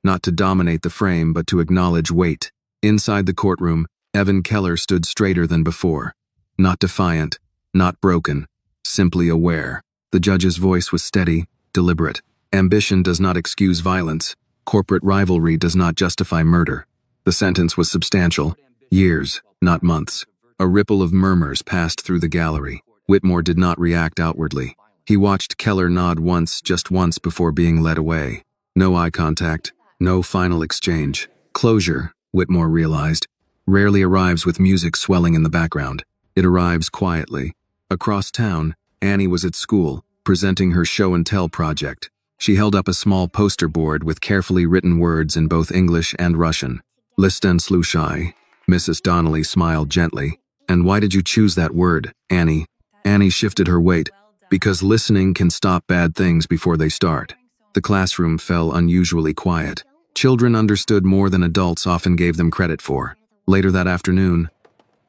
not to dominate the frame, but to acknowledge weight. Inside the courtroom, Evan Keller stood straighter than before. Not defiant, not broken, simply aware. The judge's voice was steady, deliberate. Ambition does not excuse violence. Corporate rivalry does not justify murder. The sentence was substantial. Years, not months. A ripple of murmurs passed through the gallery. Whitmore did not react outwardly. He watched Keller nod once, just once, before being led away. No eye contact, no final exchange. Closure, Whitmore realized, rarely arrives with music swelling in the background. It arrives quietly. Across town, Annie was at school, presenting her show-and-tell project. She held up a small poster board with carefully written words in both English and Russian. Listen slushai. Mrs. Donnelly smiled gently. And why did you choose that word, Annie? Annie shifted her weight. Because listening can stop bad things before they start. The classroom fell unusually quiet. Children understood more than adults often gave them credit for. Later that afternoon,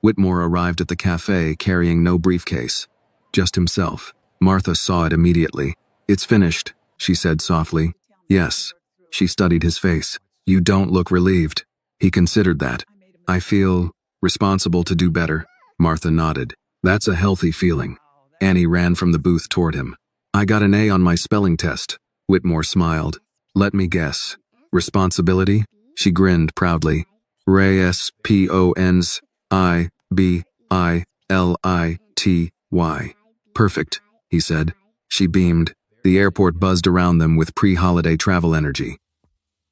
Whitmore arrived at the cafe carrying no briefcase. Just himself. Martha saw it immediately. It's finished, she said softly. Yes. She studied his face. You don't look relieved. He considered that. I feel responsible to do better. Martha nodded. That's a healthy feeling. Annie ran from the booth toward him. I got an A on my spelling test. Whitmore smiled. Let me guess. Responsibility? She grinned proudly. Responsibility. Perfect, he said. She beamed. The airport buzzed around them with pre-holiday travel energy.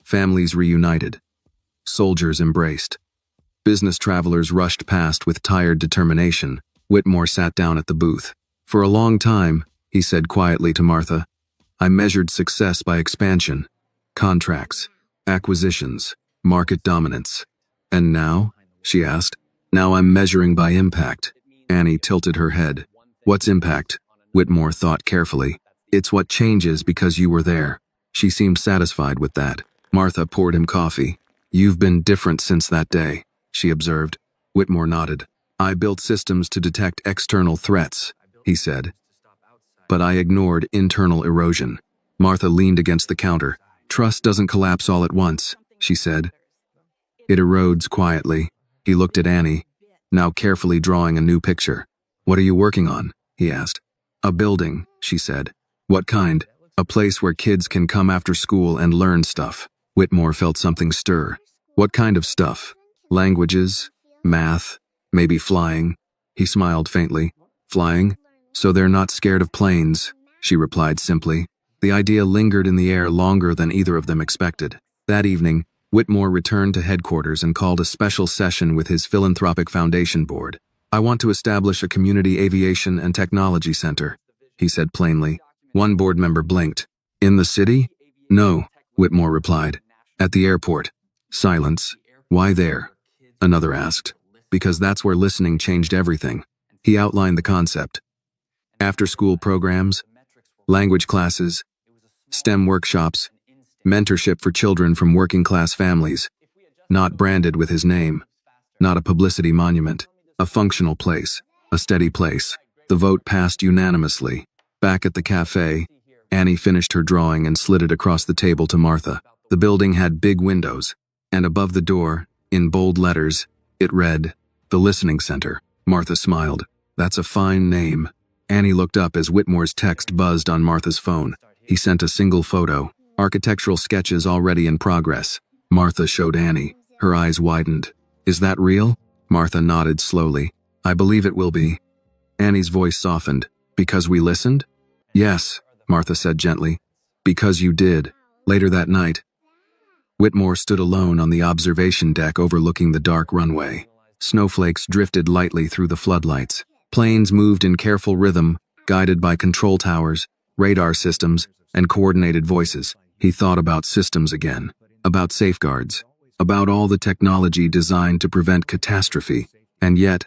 Families reunited. Soldiers embraced. Business travelers rushed past with tired determination. Whitmore sat down at the booth. For a long time, he said quietly to Martha, I measured success by expansion, contracts, acquisitions, market dominance. And now? She asked. Now I'm measuring by impact. Annie tilted her head. What's impact? Whitmore thought carefully. It's what changes because you were there. She seemed satisfied with that. Martha poured him coffee. You've been different since that day, she observed. Whitmore nodded. I built systems to detect external threats, he said. But I ignored internal erosion. Martha leaned against the counter. Trust doesn't collapse all at once, she said. It erodes quietly. He looked at Annie, now carefully drawing a new picture. What are you working on? He asked. A building, she said. What kind? A place where kids can come after school and learn stuff. Whitmore felt something stir. What kind of stuff? Languages? Math? Maybe flying? He smiled faintly. Flying? So they're not scared of planes, she replied simply. The idea lingered in the air longer than either of them expected. That evening, Whitmore returned to headquarters and called a special session with his philanthropic foundation board. I want to establish a community aviation and technology center, he said plainly. One board member blinked. In the city? No, Whitmore replied. At the airport. Silence. Why there? Another asked. Because that's where listening changed everything. He outlined the concept. After-school programs, language classes, STEM workshops, mentorship for children from working-class families, not branded with his name, not a publicity monument, a functional place, a steady place. The vote passed unanimously. Back at the cafe, Annie finished her drawing and slid it across the table to Martha. The building had big windows, and above the door, in bold letters, it read, The Listening Center. Martha smiled. That's a fine name. Annie looked up as Whitmore's text buzzed on Martha's phone. He sent a single photo, architectural sketches already in progress. Martha showed Annie. Her eyes widened. Is that real? Martha nodded slowly. I believe it will be. Annie's voice softened. Because we listened? Yes, Martha said gently. Because you did. Later that night, Whitmore stood alone on the observation deck overlooking the dark runway. Snowflakes drifted lightly through the floodlights. Planes moved in careful rhythm, guided by control towers, radar systems, and coordinated voices. He thought about systems again, about safeguards, about all the technology designed to prevent catastrophe. And yet,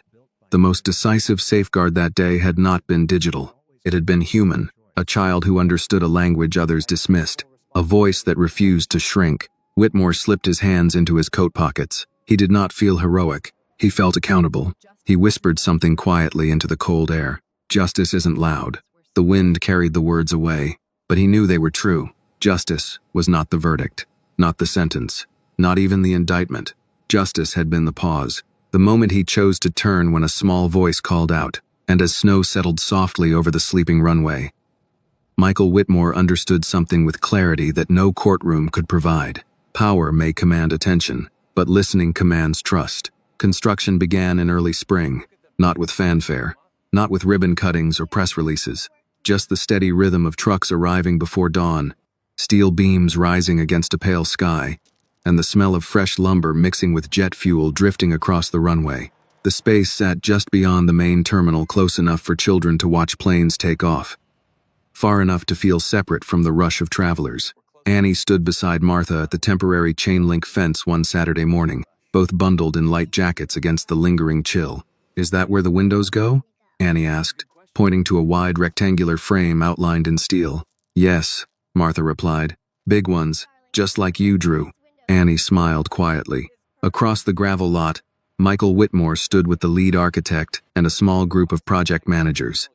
the most decisive safeguard that day had not been digital. It had been human, a child who understood a language others dismissed, a voice that refused to shrink. Whitmore slipped his hands into his coat pockets. He did not feel heroic. He felt accountable. He whispered something quietly into the cold air. Justice isn't loud. The wind carried the words away, but he knew they were true. Justice was not the verdict, not the sentence, not even the indictment. Justice had been the pause, the moment he chose to turn when a small voice called out, and as snow settled softly over the sleeping runway, Michael Whitmore understood something with clarity that no courtroom could provide. Power may command attention, but listening commands trust. Construction began in early spring, not with fanfare, not with ribbon cuttings or press releases, just the steady rhythm of trucks arriving before dawn, steel beams rising against a pale sky, and the smell of fresh lumber mixing with jet fuel drifting across the runway. The space sat just beyond the main terminal, close enough for children to watch planes take off, far enough to feel separate from the rush of travelers. Annie stood beside Martha at the temporary chain-link fence one Saturday morning, both bundled in light jackets against the lingering chill. "Is that where the windows go?" Annie asked, pointing to a wide rectangular frame outlined in steel. "Yes," Martha replied. "Big ones, just like you drew." Annie smiled quietly. Across the gravel lot, Michael Whitmore stood with the lead architect and a small group of project managers.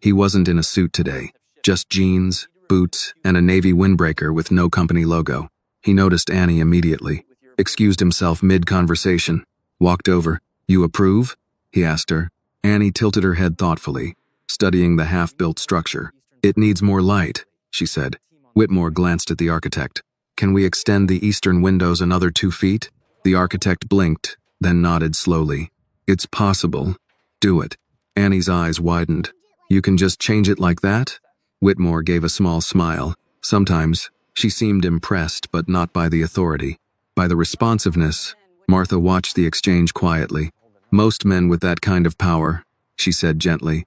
He wasn't in a suit today, just jeans, boots, and a navy windbreaker with no company logo. He noticed Annie immediately, excused himself mid-conversation, walked over. "You approve?" he asked her. Annie tilted her head thoughtfully, studying the half-built structure. "It needs more light," she said. Whitmore glanced at the architect. "Can we extend the eastern windows another 2 feet?" The architect blinked, then nodded slowly. "It's possible. Do it." Annie's eyes widened. "You can just change it like that?" Whitmore gave a small smile. Sometimes, she seemed impressed, but not by the authority. By the responsiveness. Martha watched the exchange quietly. "Most men with that kind of power," she said gently,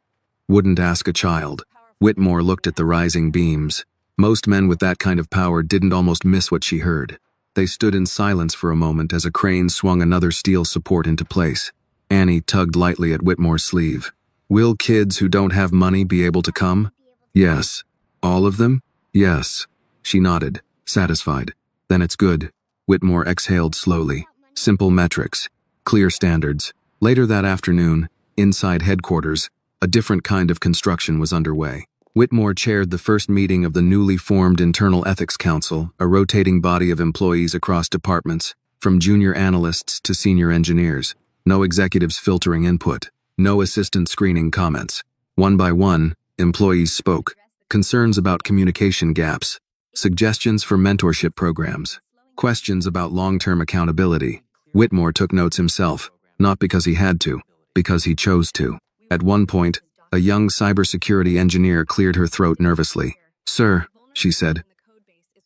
"wouldn't ask a child." Whitmore looked at the rising beams. Most men with that kind of power didn't almost miss what she heard. They stood in silence for a moment as a crane swung another steel support into place. Annie tugged lightly at Whitmore's sleeve. "Will kids who don't have money be able to come?" "Yes." "All of them?" "Yes." She nodded, satisfied. "Then it's good." Whitmore exhaled slowly. Simple metrics, clear standards. Later that afternoon, inside headquarters, a different kind of construction was underway. Whitmore chaired the first meeting of the newly formed Internal Ethics Council, a rotating body of employees across departments, from junior analysts to senior engineers. No executives filtering input, no assistant screening comments. One by one, employees spoke. Concerns about communication gaps, suggestions for mentorship programs, questions about long-term accountability. Whitmore took notes himself, not because he had to, because he chose to. At one point, a young cybersecurity engineer cleared her throat nervously. "Sir," she said,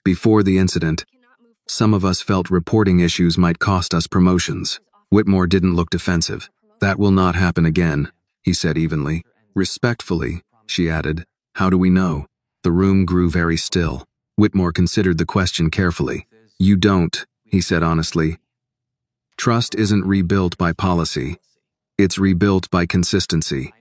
"before the incident, some of us felt reporting issues might cost us promotions." Whitmore didn't look defensive. "That will not happen again," he said evenly. "Respectfully," she added, "how do we know?" The room grew very still. Whitmore considered the question carefully. "You don't," he said honestly. "Trust isn't rebuilt by policy. It's rebuilt by consistency.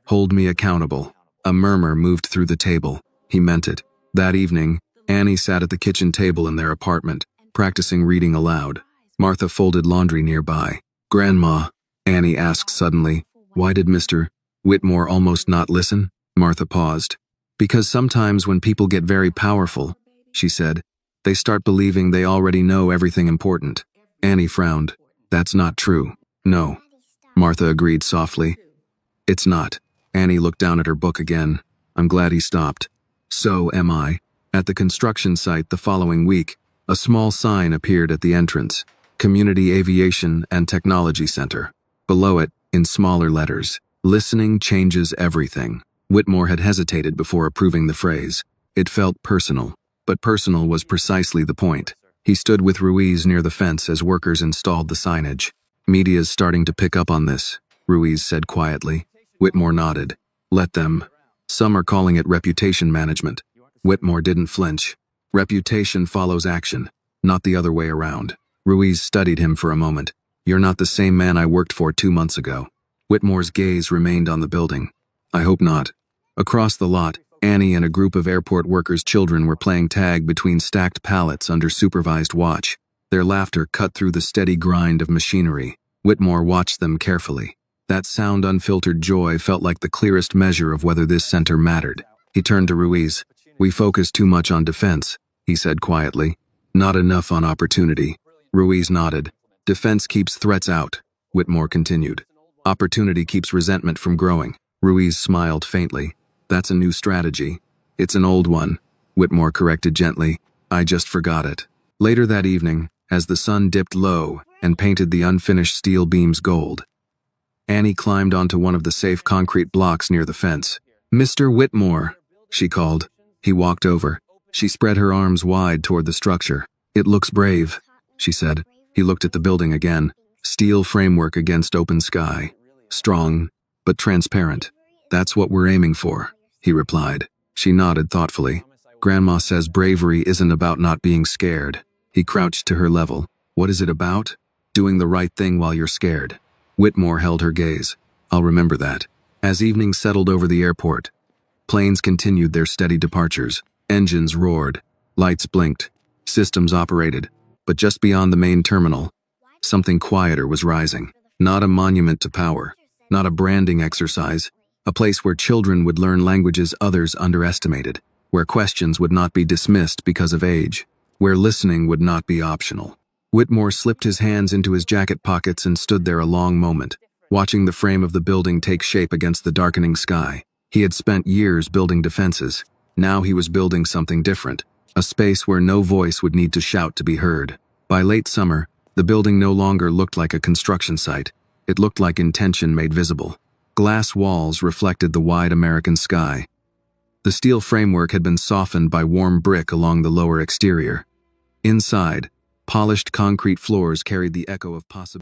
Hold me accountable." A murmur moved through the table. He meant it. That evening, Annie sat at the kitchen table in their apartment, practicing reading aloud. Martha folded laundry nearby. "Grandma," Annie asked suddenly, "why did Mr. Whitmore almost not listen?" Martha paused. "Because sometimes when people get very powerful," she said, "they start believing they already know everything important." Annie frowned. "That's not true." "No," Martha agreed softly. "It's not." Annie looked down at her book again. "I'm glad he stopped." "So am I." At the construction site the following week, a small sign appeared at the entrance. Community Aviation and Technology Center. Below it, in smaller letters, "Listening changes everything." Whitmore had hesitated before approving the phrase. It felt personal, but personal was precisely the point. He stood with Ruiz near the fence as workers installed the signage. "Media's starting to pick up on this," Ruiz said quietly. Whitmore nodded. "Let them. Some are calling it reputation management." Whitmore didn't flinch. "Reputation follows action, not the other way around." Ruiz studied him for a moment. "You're not the same man I worked for 2 months ago." Whitmore's gaze remained on the building. "I hope not." Across the lot, Annie and a group of airport workers' children were playing tag between stacked pallets under supervised watch. Their laughter cut through the steady grind of machinery. Whitmore watched them carefully. That sound unfiltered joy felt like the clearest measure of whether this center mattered. He turned to Ruiz. "We focus too much on defense," he said quietly. "Not enough on opportunity." Ruiz nodded. "Defense keeps threats out," Whitmore continued. "Opportunity keeps resentment from growing." Ruiz smiled faintly. "That's a new strategy." "It's an old one," Whitmore corrected gently. "I just forgot it." Later that evening, as the sun dipped low and painted the unfinished steel beams gold, Annie climbed onto one of the safe concrete blocks near the fence. "Mr. Whitmore," she called. He walked over. She spread her arms wide toward the structure. "It looks brave," she said. He looked at the building again. Steel framework against open sky. Strong, but transparent. "That's what we're aiming for," he replied. She nodded thoughtfully. "Grandma says bravery isn't about not being scared." He crouched to her level. "What is it about?" "Doing the right thing while you're scared." Whitmore held her gaze. "I'll remember that." As evening settled over the airport, planes continued their steady departures. Engines roared. Lights blinked. Systems operated. But just beyond the main terminal, something quieter was rising. Not a monument to power. Not a branding exercise. A place where children would learn languages others underestimated. Where questions would not be dismissed because of age. Where listening would not be optional. Whitmore slipped his hands into his jacket pockets and stood there a long moment, watching the frame of the building take shape against the darkening sky. He had spent years building defenses. Now he was building something different. A space where no voice would need to shout to be heard. By late summer, the building no longer looked like a construction site. It looked like intention made visible. Glass walls reflected the wide American sky. The steel framework had been softened by warm brick along the lower exterior. Inside, polished concrete floors carried the echo of possibility.